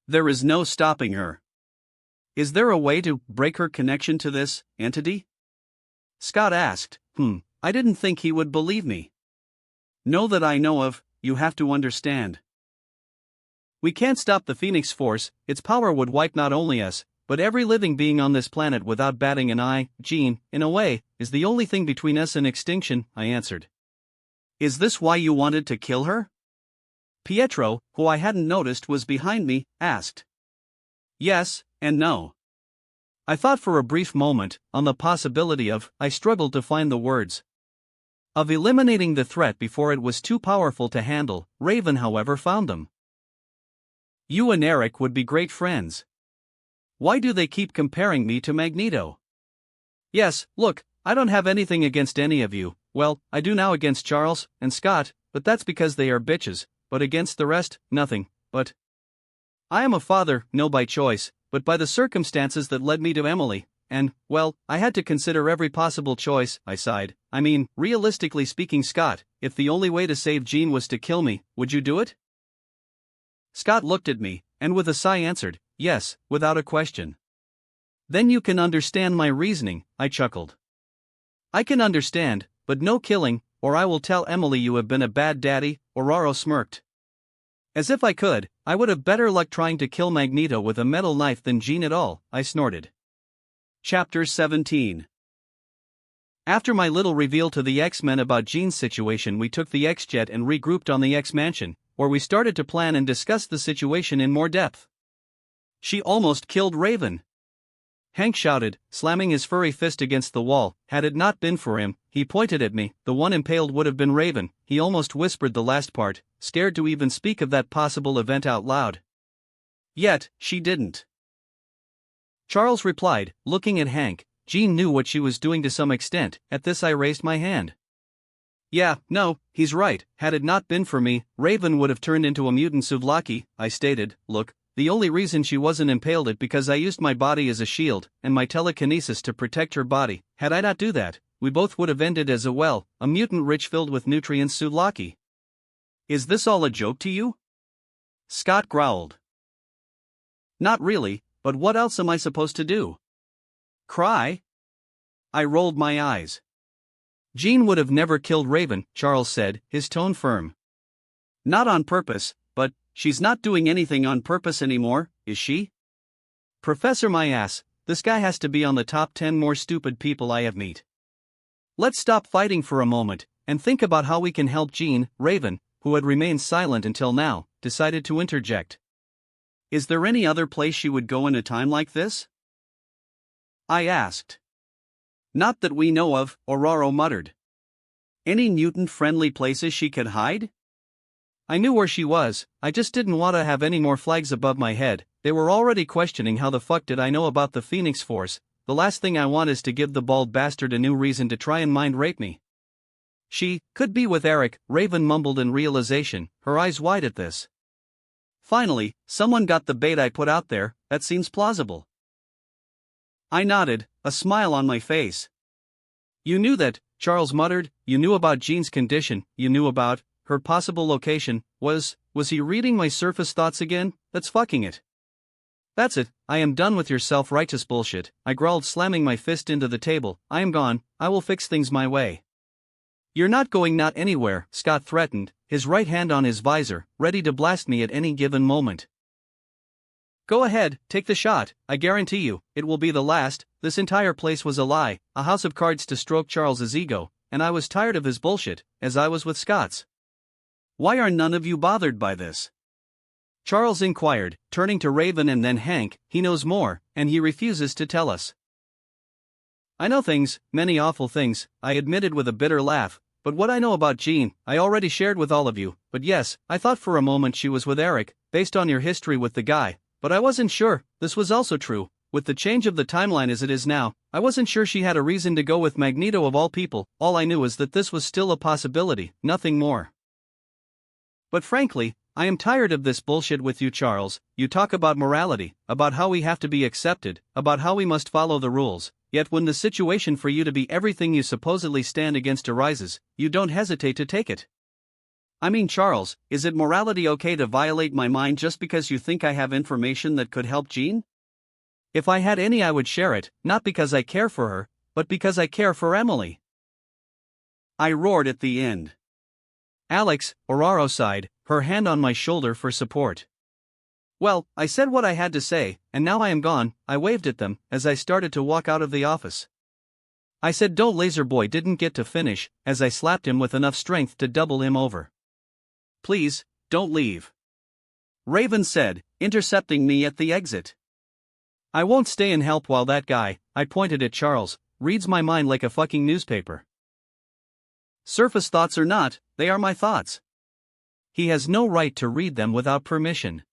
there is no stopping her. Is there a way to break her connection to this entity? Scott asked. I didn't think he would believe me. No, that I know of. You have to understand. We can't stop the Phoenix Force. Its power would wipe not only us, but every living being on this planet without batting an eye. Jean, in a way, is the only thing between us and extinction, I answered. Is this why you wanted to kill her? Pietro, who I hadn't noticed was behind me, asked. Yes, and no. I thought for a brief moment, on the possibility of, I struggled to find the words. Of eliminating the threat before it was too powerful to handle. Raven, however, found them. You and Eric would be great friends. Why do they keep comparing me to Magneto? Yes, look, I don't have anything against any of you. Well, I do now against Charles and Scott, but that's because they are bitches. But against the rest, nothing. But I am a father, no by choice, but by the circumstances that led me to Emily. And, well, I had to consider every possible choice, I sighed. I mean, realistically speaking, Scott, if the only way to save Jean was to kill me, would you do it? Scott looked at me, and with a sigh answered, yes, without a question. Then you can understand my reasoning, I chuckled. I can understand, but no killing, or I will tell Emily you have been a bad daddy, Ororo smirked. As if I could, I would have better luck trying to kill Magneto with a metal knife than Jean at all, I snorted. Chapter 17. After my little reveal to the X-Men about Jean's situation, we took the X-Jet and regrouped on the X-Mansion, where we started to plan and discuss the situation in more depth. She almost killed Raven, Hank shouted, slamming his furry fist against the wall. Had it not been for him, he pointed at me, the one impaled would have been Raven. He almost whispered the last part, scared to even speak of that possible event out loud. Yet, she didn't. Charles replied, looking at Hank. Jean knew what she was doing to some extent. At this I raised my hand. Yeah, no, he's right. Had it not been for me, Raven would have turned into a mutant souvlaki, I stated. Look, the only reason she wasn't impaled it because I used my body as a shield, and my telekinesis to protect her body. Had I not do that, we both would have ended as a mutant rich filled with nutrients souvlaki. Is this all a joke to you? Scott growled. Not really, but what else am I supposed to do? Cry? I rolled my eyes. Jean would have never killed Raven, Charles said, his tone firm. Not on purpose, but she's not doing anything on purpose anymore, is she? Professor my ass, this guy has to be on the top 10 more stupid people I have met. Let's stop fighting for a moment, and think about how we can help Jean. Raven, who had remained silent until now, decided to interject. Is there any other place she would go in a time like this? I asked. Not that we know of, Aurora muttered. Any mutant-friendly places she could hide? I knew where she was, I just didn't want to have any more flags above my head. They were already questioning how the fuck did I know about the Phoenix Force. The last thing I want is to give the bald bastard a new reason to try and mind rape me. She could be with Eric, Raven mumbled in realization, her eyes wide at this. Finally, someone got the bait I put out there. That seems plausible. I nodded, a smile on my face. You knew that, Charles muttered. You knew about Jean's condition, you knew about her possible location. Was he reading my surface thoughts again? That's fucking it. That's it, I am done with your self-righteous bullshit, I growled, slamming my fist into the table. I am gone, I will fix things my way. You're not going not anywhere, Scott threatened, his right hand on his visor, ready to blast me at any given moment. Go ahead, take the shot, I guarantee you, it will be the last. This entire place was a lie, a house of cards to stroke Charles's ego, and I was tired of his bullshit, as I was with Scott's. Why are none of you bothered by this? Charles inquired, turning to Raven and then Hank. He knows more, and he refuses to tell us. I know things, many awful things, I admitted with a bitter laugh, but what I know about Jean, I already shared with all of you. But yes, I thought for a moment she was with Eric, based on your history with the guy, but I wasn't sure. This was also true. With the change of the timeline as it is now, I wasn't sure she had a reason to go with Magneto of all people. All I knew was that this was still a possibility, nothing more. But frankly, I am tired of this bullshit with you, Charles. You talk about morality, about how we have to be accepted, about how we must follow the rules, yet when the situation for you to be everything you supposedly stand against arises, you don't hesitate to take it. I mean, Charles, is it morality okay to violate my mind just because you think I have information that could help Jean? If I had any, I would share it, not because I care for her, but because I care for Emily. I roared at the end. Alex, Aurora sighed, her hand on my shoulder for support. Well, I said what I had to say, and now I am gone, I waved at them as I started to walk out of the office. I said don't. Laser Boy didn't get to finish, as I slapped him with enough strength to double him over. Please, don't leave. Raven said, intercepting me at the exit. I won't stay and help while that guy, I pointed at Charles, reads my mind like a fucking newspaper. Surface thoughts or not, they are my thoughts. He has no right to read them without permission.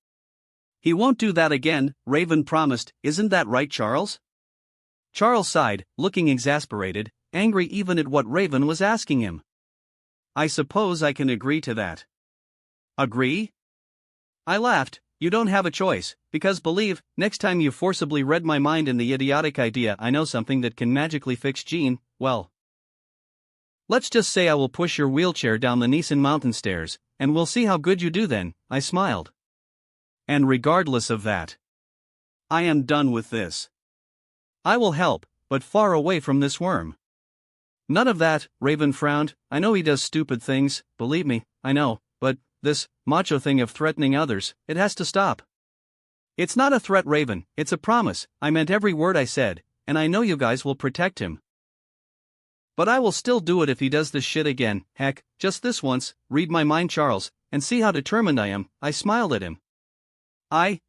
He won't do that again, Raven promised. Isn't that right, Charles? Charles sighed, looking exasperated, angry even at what Raven was asking him. I suppose I can agree to that. Agree? I laughed. You don't have a choice, because believe, next time you forcibly read my mind in the idiotic idea I know something that can magically fix Jean, well, let's just say I will push your wheelchair down the Nisan mountain stairs, and we'll see how good you do then, I smiled. And regardless of that, I am done with this. I will help, but far away from this worm. None of that, Raven frowned. I know he does stupid things, believe me, I know, but this macho thing of threatening others, it has to stop. It's not a threat, Raven, it's a promise. I meant every word I said, and I know you guys will protect him. But I will still do it if he does this shit again. Heck, just this once, read my mind, Charles, and see how determined I am. I smiled at him.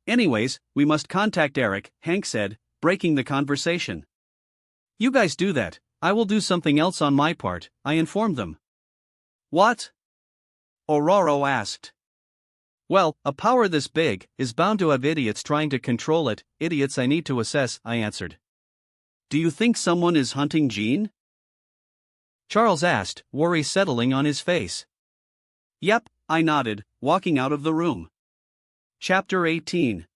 Anyways, we must contact Eric, Hank said, breaking the conversation. You guys do that, I will do something else on my part, I informed them. What? Aurora asked. Well, a power this big is bound to have idiots trying to control it. Idiots I need to assess, I answered. Do you think someone is hunting Jean? Charles asked, worry settling on his face. Yep, I nodded, walking out of the room. Chapter 18.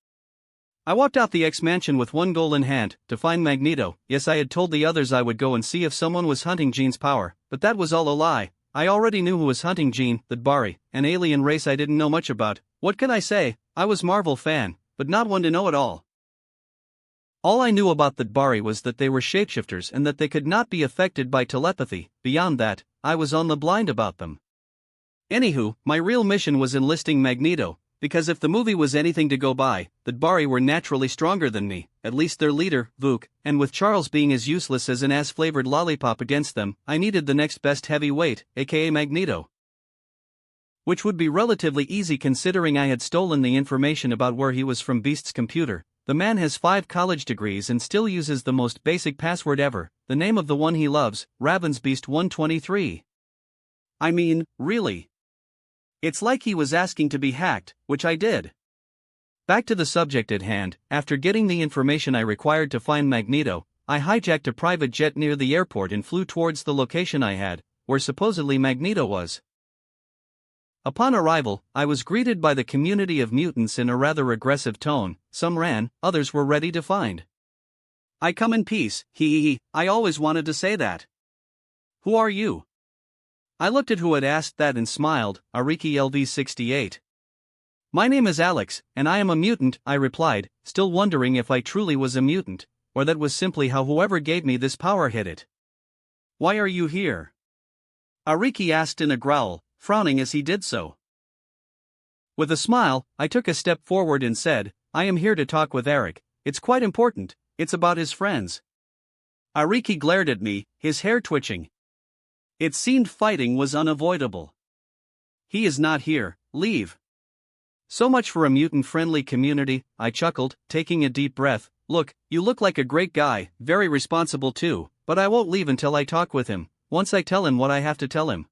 I walked out the X-Mansion with one goal in hand, to find Magneto. Yes, I had told the others I would go and see if someone was hunting Jean's power, but that was all a lie. I already knew who was hunting Jean, that Bari, an alien race I didn't know much about. What can I say? I was Marvel fan, but not one to know it all. All I knew about that Bari was that they were shapeshifters and that they could not be affected by telepathy. Beyond that, I was on the blind about them. Anywho, my real mission was enlisting Magneto, Because if the movie was anything to go by, the Bari were naturally stronger than me, at least their leader, Vuk, and with Charles being as useless as an ass-flavored lollipop against them, I needed the next best heavyweight, aka Magneto. Which would be relatively easy considering I had stolen the information about where he was from Beast's computer. The man has 5 college degrees and still uses the most basic password ever, the name of the one he loves, Ravensbeast 123. I mean, really. It's like he was asking to be hacked, which I did. Back to the subject at hand, after getting the information I required to find Magneto, I hijacked a private jet near the airport and flew towards the location I had, where supposedly Magneto was. Upon arrival, I was greeted by the community of mutants in a rather aggressive tone. Some ran, others were ready to find. I come in peace, I always wanted to say that. Who are you? I looked at who had asked that and smiled, Ariki LV68. My name is Alex, and I am a mutant, I replied, still wondering if I truly was a mutant, or that was simply how whoever gave me this power hid it. Why are you here? Ariki asked in a growl, frowning as he did so. With a smile, I took a step forward and said, I am here to talk with Eric. It's quite important, it's about his friends. Ariki glared at me, his hair twitching. It seemed fighting was unavoidable. He is not here, leave. So much for a mutant-friendly community, I chuckled, taking a deep breath. Look, you look like a great guy, very responsible too, but I won't leave until I talk with him, once I tell him what I have to tell him.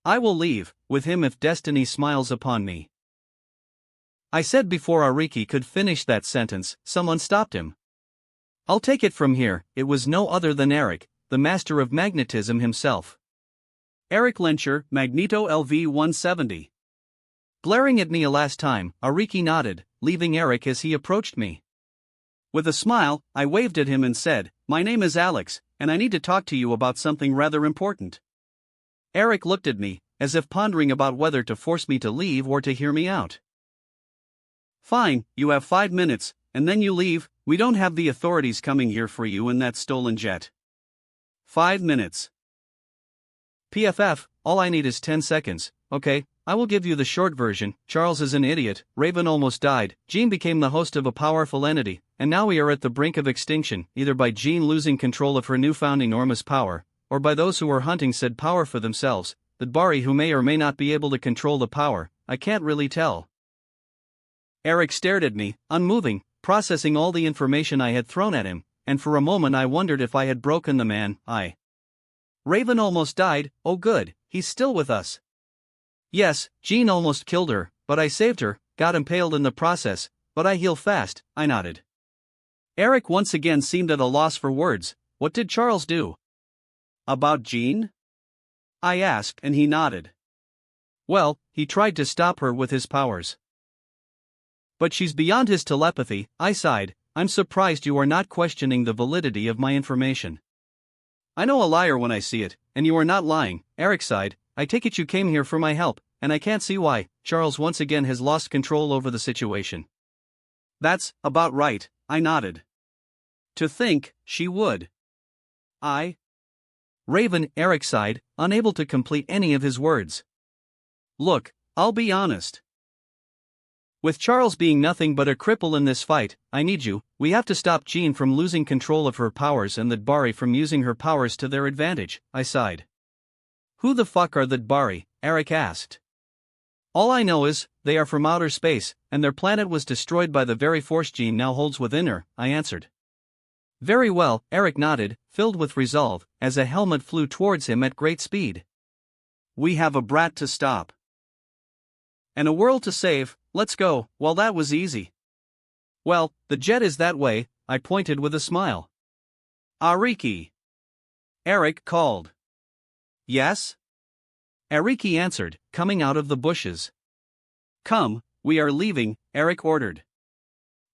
I will leave with him if destiny smiles upon me. I said before Ariki could finish that sentence, someone stopped him. I'll take it from here, it was no other than Eric, the master of magnetism himself. Eric Lencher, Magneto LV-170. Glaring at me a last time, Ariki nodded, leaving Eric as he approached me. With a smile, I waved at him and said, My name is Alex, and I need to talk to you about something rather important. Eric looked at me, as if pondering about whether to force me to leave or to hear me out. Fine, you have 5 minutes, and then you leave. We don't have the authorities coming here for you in that stolen jet. 5 minutes. PFF, all I need is 10 seconds, okay? I will give you the short version. Charles is an idiot, Raven almost died, Jean became the host of a powerful entity, and now we are at the brink of extinction, either by Jean losing control of her newfound enormous power, or by those who are hunting said power for themselves, the Bari who may or may not be able to control the power, I can't really tell. Eric stared at me, unmoving, processing all the information I had thrown at him, and for a moment I wondered if I had broken the man. Raven almost died, oh good, he's still with us. Yes, Jean almost killed her, but I saved her, got impaled in the process, but I heal fast, I nodded. Eric once again seemed at a loss for words. What did Charles do? About Jean? I asked, and he nodded. Well, he tried to stop her with his powers. But she's beyond his telepathy, I sighed. I'm surprised you are not questioning the validity of my information. I know a liar when I see it, and you are not lying, Eric sighed. I take it you came here for my help, and I can't see why. Charles once again has lost control over the situation. That's about right, I nodded. To think she would. Raven, Eric sighed, unable to complete any of his words. Look, I'll be honest. With Charles being nothing but a cripple in this fight, I need you. We have to stop Jean from losing control of her powers and the Bari from using her powers to their advantage, I sighed. Who the fuck are the Bari? Eric asked. All I know is, they are from outer space, and their planet was destroyed by the very force Jean now holds within her, I answered. Very well, Eric nodded, filled with resolve, as a helmet flew towards him at great speed. We have a brat to stop. And a world to save, let's go. Well, that was easy. Well, the jet is that way, I pointed with a smile. Ariki. Eric called. Yes? Ariki answered, coming out of the bushes. Come, we are leaving, Eric ordered.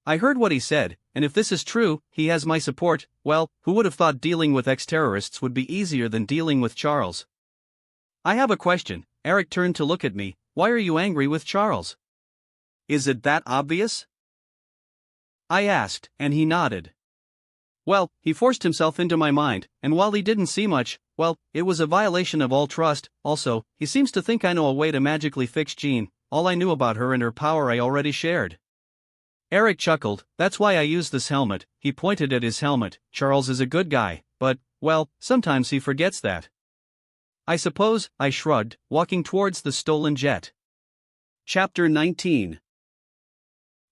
I heard what he said, and if this is true, he has my support. Well, who would have thought dealing with ex-terrorists would be easier than dealing with Charles? I have a question. Eric turned to look at me. Why are you angry with Charles? Is it that obvious? I asked, and he nodded. Well, he forced himself into my mind, and while he didn't see much, well, it was a violation of all trust. Also, he seems to think I know a way to magically fix Jean, all I knew about her and her power I already shared. Eric chuckled. That's why I use this helmet. He pointed at his helmet. Charles is a good guy, but, well, sometimes he forgets that. I suppose, I shrugged, walking towards the stolen jet. Chapter 19.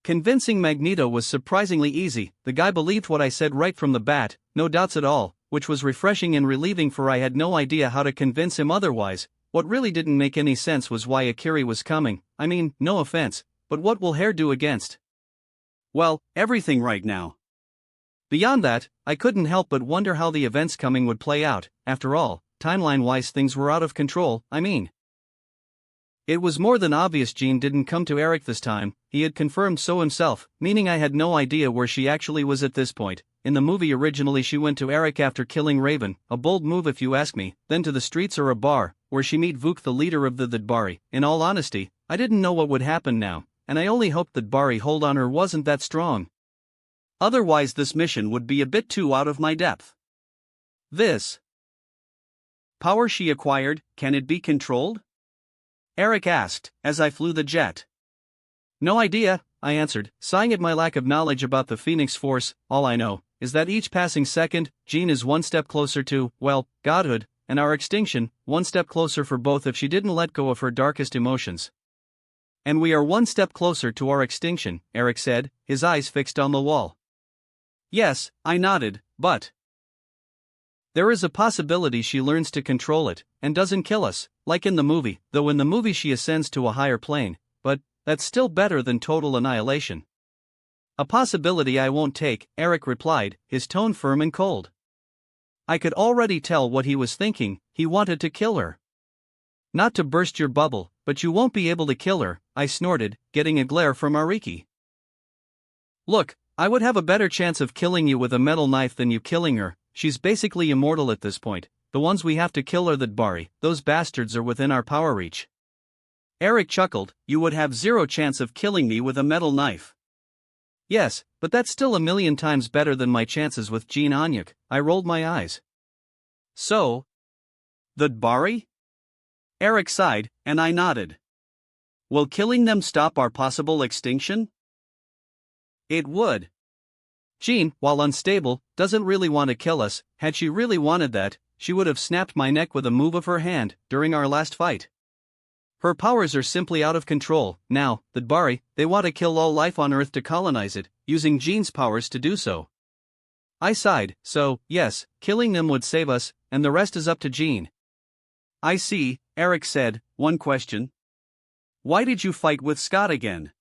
Convincing Magneto was surprisingly easy. The guy believed what I said right from the bat, no doubts at all, which was refreshing and relieving, for I had no idea how to convince him otherwise. What really didn't make any sense was why Akiri was coming. I mean, no offense, but what will Hair do against? Well, everything right now. Beyond that, I couldn't help but wonder how the events coming would play out. After all, timeline-wise things were out of control. It was more than obvious Jean didn't come to Eric this time. He had confirmed so himself, meaning I had no idea where she actually was at this point. In the movie originally she went to Eric after killing Raven, a bold move if you ask me, then to the streets or a bar, where she meet Vuk, the leader of the Dhadbari. In all honesty, I didn't know what would happen now, and I only hoped that Dhadbari hold on her wasn't that strong. Otherwise this mission would be a bit too out of my depth. This power she acquired, can it be controlled? Eric asked, as I flew the jet. No idea, I answered, sighing at my lack of knowledge about the Phoenix Force. All I know is that each passing second, Jean is one step closer to, well, godhood, and our extinction, one step closer for both if she didn't let go of her darkest emotions. And we are one step closer to our extinction, Eric said, his eyes fixed on the wall. Yes, I nodded, but there is a possibility she learns to control it, and doesn't kill us, like in the movie, though in the movie she ascends to a higher plane, but that's still better than total annihilation. A possibility I won't take, Eric replied, his tone firm and cold. I could already tell what he was thinking. He wanted to kill her. Not to burst your bubble, but you won't be able to kill her, I snorted, getting a glare from Ariki. Look, I would have a better chance of killing you with a metal knife than you killing her. She's basically immortal at this point. The ones we have to kill are the Dhadbari. Those bastards are within our power reach. Eric chuckled. You would have zero chance of killing me with a metal knife. Yes, but that's still a million times better than my chances with Jean Anyuk. I rolled my eyes. So? The Dhadbari? Eric sighed, and I nodded. Will killing them stop our possible extinction? It would. Jean, while unstable, doesn't really want to kill us. Had she really wanted that, she would have snapped my neck with a move of her hand during our last fight. Her powers are simply out of control. Now, the Dhadbari, they want to kill all life on Earth to colonize it, using Jean's powers to do so. I sighed. So, yes, killing them would save us, and the rest is up to Jean. I see, Eric said. One question. Why did you fight with Scott again?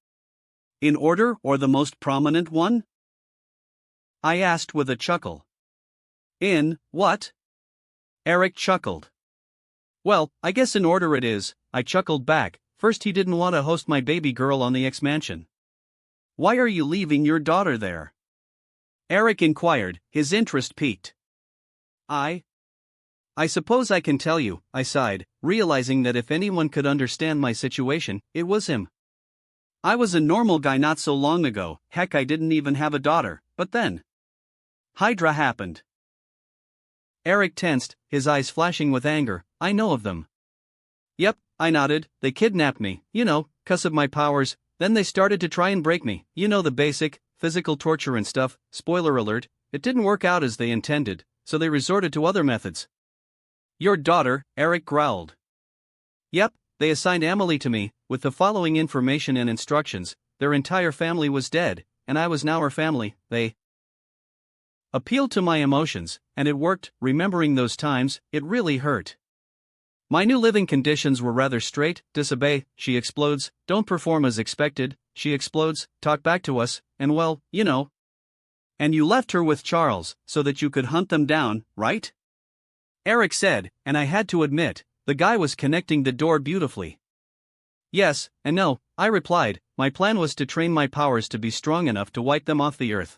In order or the most prominent one? I asked with a chuckle. In what? Eric chuckled. Well, I guess in order it is, I chuckled back. First, he didn't want to host my baby girl on the X-Mansion. Why are you leaving your daughter there? Eric inquired, his interest piqued. I suppose I can tell you, I sighed, realizing that if anyone could understand my situation, it was him. I was a normal guy not so long ago. Heck, I didn't even have a daughter, but then Hydra happened. Eric tensed, his eyes flashing with anger. I know of them. Yep, I nodded. They kidnapped me, 'cause of my powers. Then they started to try and break me. The basic, physical torture and stuff. Spoiler alert, it didn't work out as they intended, so they resorted to other methods. Your daughter, Eric growled. Yep, they assigned Amelie to me, with the following information and instructions. Their entire family was dead, and I was now her family. They appealed to my emotions, and it worked. Remembering those times, it really hurt. My new living conditions were rather straight. Disobey, she explodes. Don't perform as expected, she explodes. Talk back to us, and well, And you left her with Charles, so that you could hunt them down, right? Eric said, and I had to admit, the guy was connecting the door beautifully. Yes, and no, I replied. My plan was to train my powers to be strong enough to wipe them off the Earth.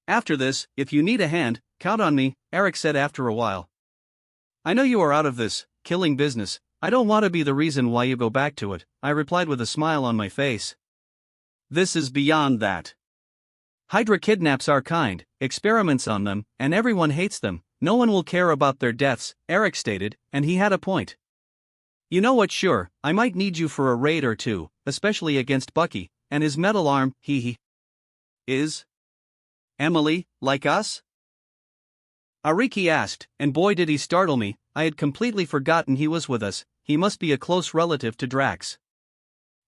After this, if you need a hand, count on me, Eric said after a while. I know you are out of this killing business. I don't want to be the reason why you go back to it, I replied with a smile on my face. This is beyond that. Hydra kidnaps our kind, experiments on them, and everyone hates them. No one will care about their deaths, Eric stated, and he had a point. You know what, sure, I might need you for a raid or two, especially against Bucky, and his metal arm, he. Is Emily like us? Ariki asked, and boy did he startle me. I had completely forgotten he was with us. He must be a close relative to Drax.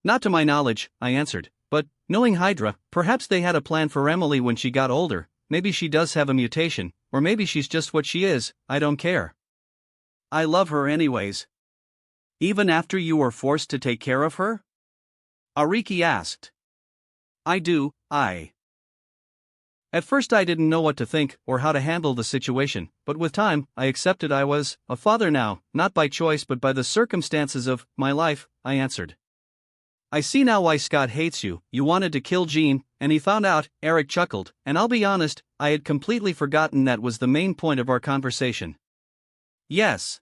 Not to my knowledge, I answered, but, knowing Hydra, perhaps they had a plan for Emily when she got older. Maybe she does have a mutation, or maybe she's just what she is, I don't care. I love her anyways. Even after you were forced to take care of her? Ariki asked. I do. At first I didn't know what to think or how to handle the situation, but with time, I accepted I was a father now, not by choice but by the circumstances of my life, I answered. I see now why Scott hates you. You wanted to kill Jean, and he found out, Eric chuckled, and I'll be honest, I had completely forgotten that was the main point of our conversation. Yes.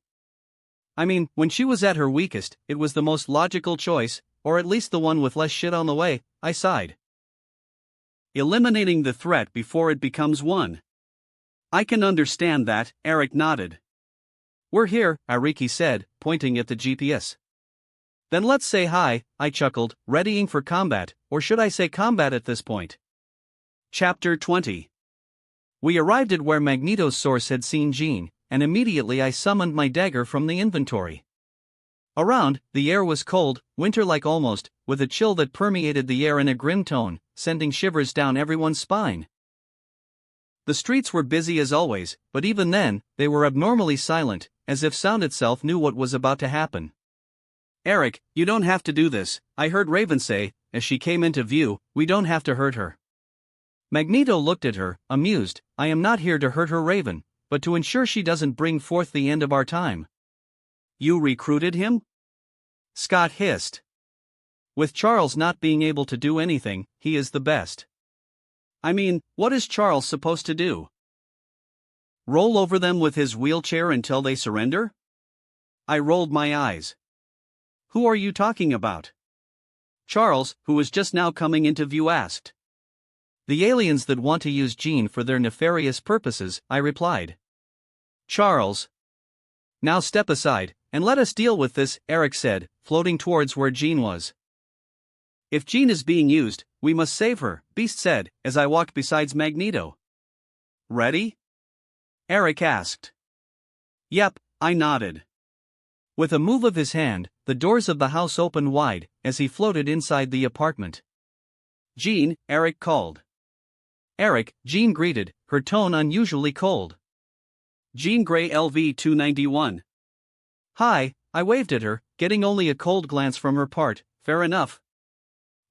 I mean, when she was at her weakest, it was the most logical choice, or at least the one with less shit on the way, I sighed. Eliminating the threat before it becomes one. I can understand that, Eric nodded. We're here, Ariki said, pointing at the GPS. Then let's say hi, I chuckled, readying for combat, or should I say combat at this point? Chapter 20. We arrived at where Magneto's source had seen Jean, and immediately I summoned my dagger from the inventory. Around, the air was cold, winter-like almost, with a chill that permeated the air in a grim tone, sending shivers down everyone's spine. The streets were busy as always, but even then, they were abnormally silent, as if sound itself knew what was about to happen. Eric, you don't have to do this, I heard Raven say, as she came into view. We don't have to hurt her. Magneto looked at her, amused. I am not here to hurt her, Raven, but to ensure she doesn't bring forth the end of our time. You recruited him? Scott hissed. With Charles not being able to do anything, he is the best. I mean, what is Charles supposed to do? Roll over them with his wheelchair until they surrender? I rolled my eyes. Who are you talking about? Charles, who was just now coming into view, asked. The aliens that want to use Jean for their nefarious purposes, I replied. Charles. Now step aside, and let us deal with this, Eric said, floating towards where Jean was. If Jean is being used, we must save her, Beast said, as I walked beside Magneto. Ready? Eric asked. Yep, I nodded. With a move of his hand, the doors of the house opened wide, as he floated inside the apartment. Jean, Eric called. Eric, Jean greeted, her tone unusually cold. Jean Grey LV 291. Hi, I waved at her, getting only a cold glance from her part. Fair enough.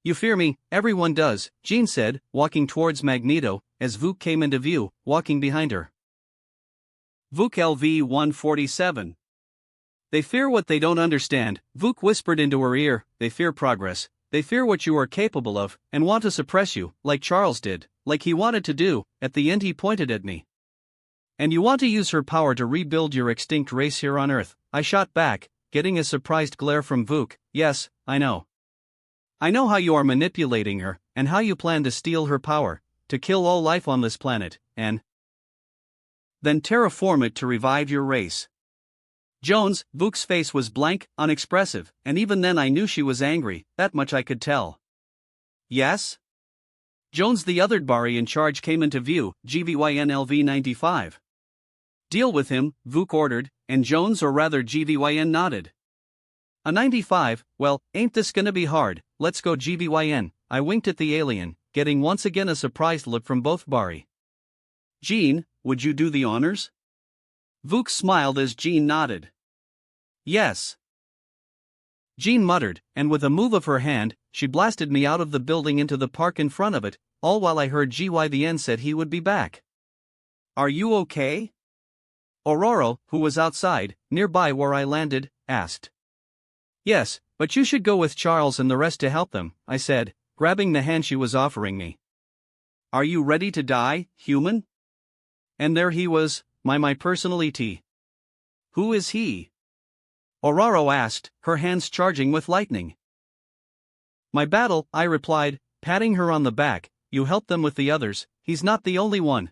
You fear me, everyone does, Jean said, walking towards Magneto, as Vuk came into view, walking behind her. Vuk LV 147. They fear what they don't understand, Vuk whispered into her ear. They fear progress. They fear what you are capable of, and want to suppress you, like Charles did, like he wanted to do. At the end he pointed at me. And you want to use her power to rebuild your extinct race here on Earth, I shot back, getting a surprised glare from Vuk. Yes, I know. I know how you are manipulating her, and how you plan to steal her power, to kill all life on this planet, and then terraform it to revive your race. Jones, Vuk's face was blank, unexpressive, and even then I knew she was angry, that much I could tell. Yes? Jones, the other Bari in charge, came into view, GVYN LV 95. Deal with him, Vuk ordered, and Jones, or rather GVYN, nodded. A 95, well, ain't this gonna be hard, let's go GVYN, I winked at the alien, getting once again a surprised look from both Bari. Jean, would you do the honors? Vuk smiled as Jean nodded. Yes. Jean muttered, and with a move of her hand, she blasted me out of the building into the park in front of it, all while I heard GYVN said he would be back. Are you okay? Aurora, who was outside, nearby where I landed, asked. Yes, but you should go with Charles and the rest to help them, I said, grabbing the hand she was offering me. Are you ready to die, human? And there he was, my personal ET. Who is he? Aurora asked, her hands charging with lightning. My battle, I replied, patting her on the back. You helped them with the others, he's not the only one.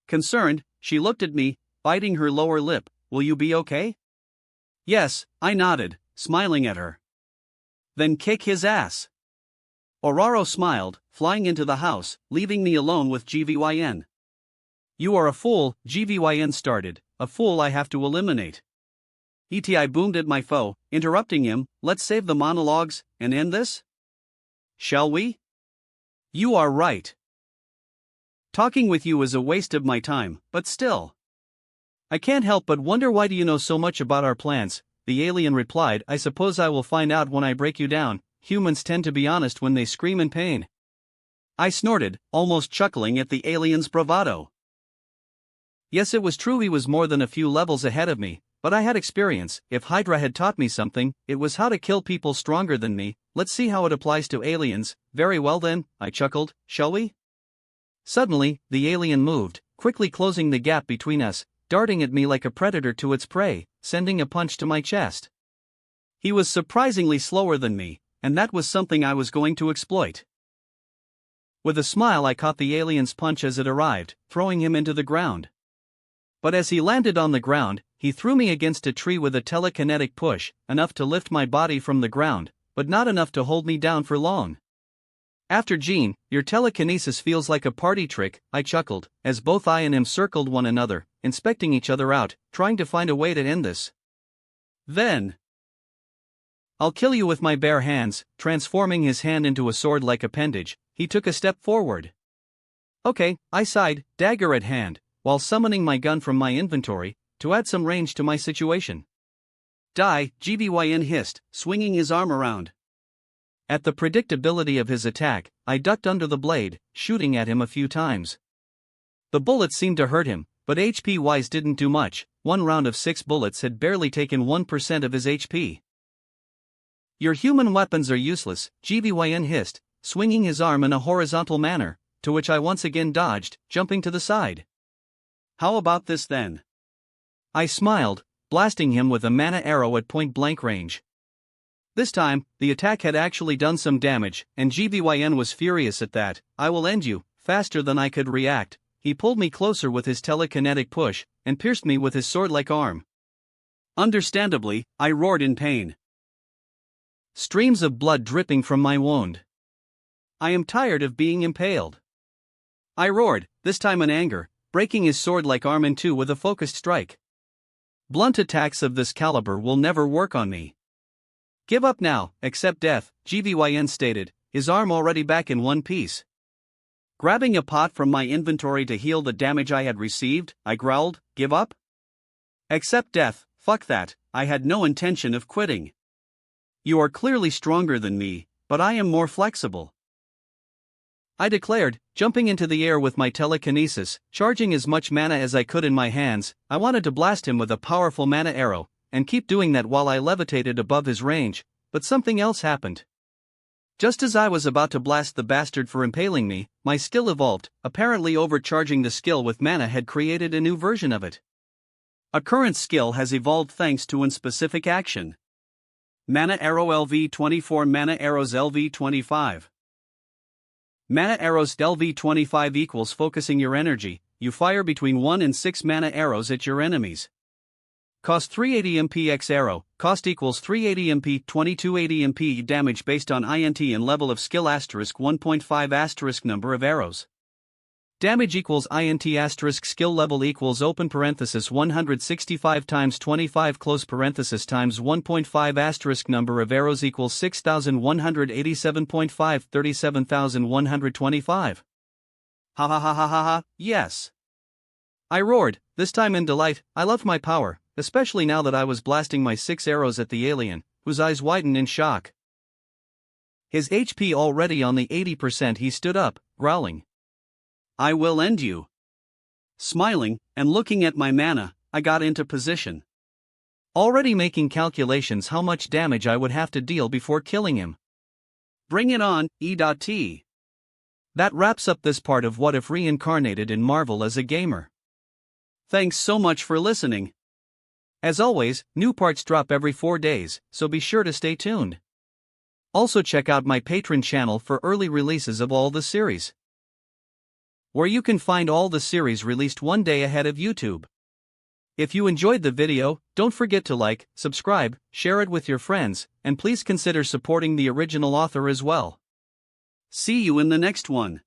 Concerned, she looked at me, biting her lower lip. Will you be okay? Yes, I nodded, smiling at her. Then kick his ass. Oraro smiled, flying into the house, leaving me alone with GVYN. You are a fool, GVYN started, a fool I have to eliminate. ETI boomed at my foe, interrupting him. Let's save the monologues and end this? Shall we? You are right. Talking with you is a waste of my time, but still. I can't help but wonder, why do you know so much about our plans? The alien replied, I suppose I will find out when I break you down. Humans tend to be honest when they scream in pain. I snorted, almost chuckling at the alien's bravado. Yes, it was true, he was more than a few levels ahead of me, but I had experience. If Hydra had taught me something, it was how to kill people stronger than me. Let's see how it applies to aliens. Very well then, I chuckled, shall we? Suddenly, the alien moved, quickly closing the gap between us, darting at me like a predator to its prey, sending a punch to my chest. He was surprisingly slower than me, and that was something I was going to exploit. With a smile, I caught the alien's punch as it arrived, throwing him into the ground. But as he landed on the ground, he threw me against a tree with a telekinetic push, enough to lift my body from the ground, but not enough to hold me down for long. After Gene, your telekinesis feels like a party trick, I chuckled, as both I and him circled one another, inspecting each other out, trying to find a way to end this. Then, I'll kill you with my bare hands. Transforming his hand into a sword-like appendage, he took a step forward. Okay, I sighed, dagger at hand, while summoning my gun from my inventory, to add some range to my situation. Die, GVYN hissed, swinging his arm around. At the predictability of his attack, I ducked under the blade, shooting at him a few times. The bullets seemed to hurt him, but HP-wise didn't do much. One round of 6 bullets had barely taken 1% of his HP. Your human weapons are useless, GVYN hissed, swinging his arm in a horizontal manner, to which I once again dodged, jumping to the side. How about this then? I smiled, blasting him with a mana arrow at point-blank range. This time, the attack had actually done some damage, and GVYN was furious at that. I will end you. Faster than I could react, he pulled me closer with his telekinetic push, and pierced me with his sword-like arm. Understandably, I roared in pain. Streams of blood dripping from my wound. I am tired of being impaled. I roared, this time in anger, breaking his sword-like arm in two with a focused strike. Blunt attacks of this caliber will never work on me. Give up now, accept death, GVYN stated, his arm already back in one piece. Grabbing a pot from my inventory to heal the damage I had received, I growled, give up? Accept death, fuck that, I had no intention of quitting. You are clearly stronger than me, but I am more flexible, I declared, jumping into the air with my telekinesis, charging as much mana as I could in my hands. I wanted to blast him with a powerful mana arrow, and keep doing that while I levitated above his range, but something else happened. Just as I was about to blast the bastard for impaling me, my skill evolved. Apparently overcharging the skill with mana had created a new version of it. A current skill has evolved thanks to one specific action. Mana Arrow LV24 Mana Arrows LV25 Mana Arrows LV25 equals focusing your energy. You fire between 1 and 6 mana arrows at your enemies. Cost 380 MP X arrow, cost equals 380 MP 2280 MP damage based on INT and level of skill asterisk 1.5 asterisk number of arrows. Damage equals INT asterisk skill level equals open parenthesis 165 times 25 close parenthesis times 1.5 asterisk number of arrows equals 6187.5 37,125. Ha ha ha ha ha ha, yes. I roared, this time in delight. I loved my power, especially now that I was blasting my 6 arrows at the alien, whose eyes widened in shock. His HP already on the 80%, he stood up, growling. I will end you. Smiling, and looking at my mana, I got into position. Already making calculations how much damage I would have to deal before killing him. Bring it on, E.T. That wraps up this part of What If Reincarnated in Marvel as a gamer. Thanks so much for listening. As always, new parts drop every 4 days, so be sure to stay tuned. Also check out my Patreon channel for early releases of all the series, where you can find all the series released one day ahead of YouTube. If you enjoyed the video, don't forget to like, subscribe, share it with your friends, and please consider supporting the original author as well. See you in the next one.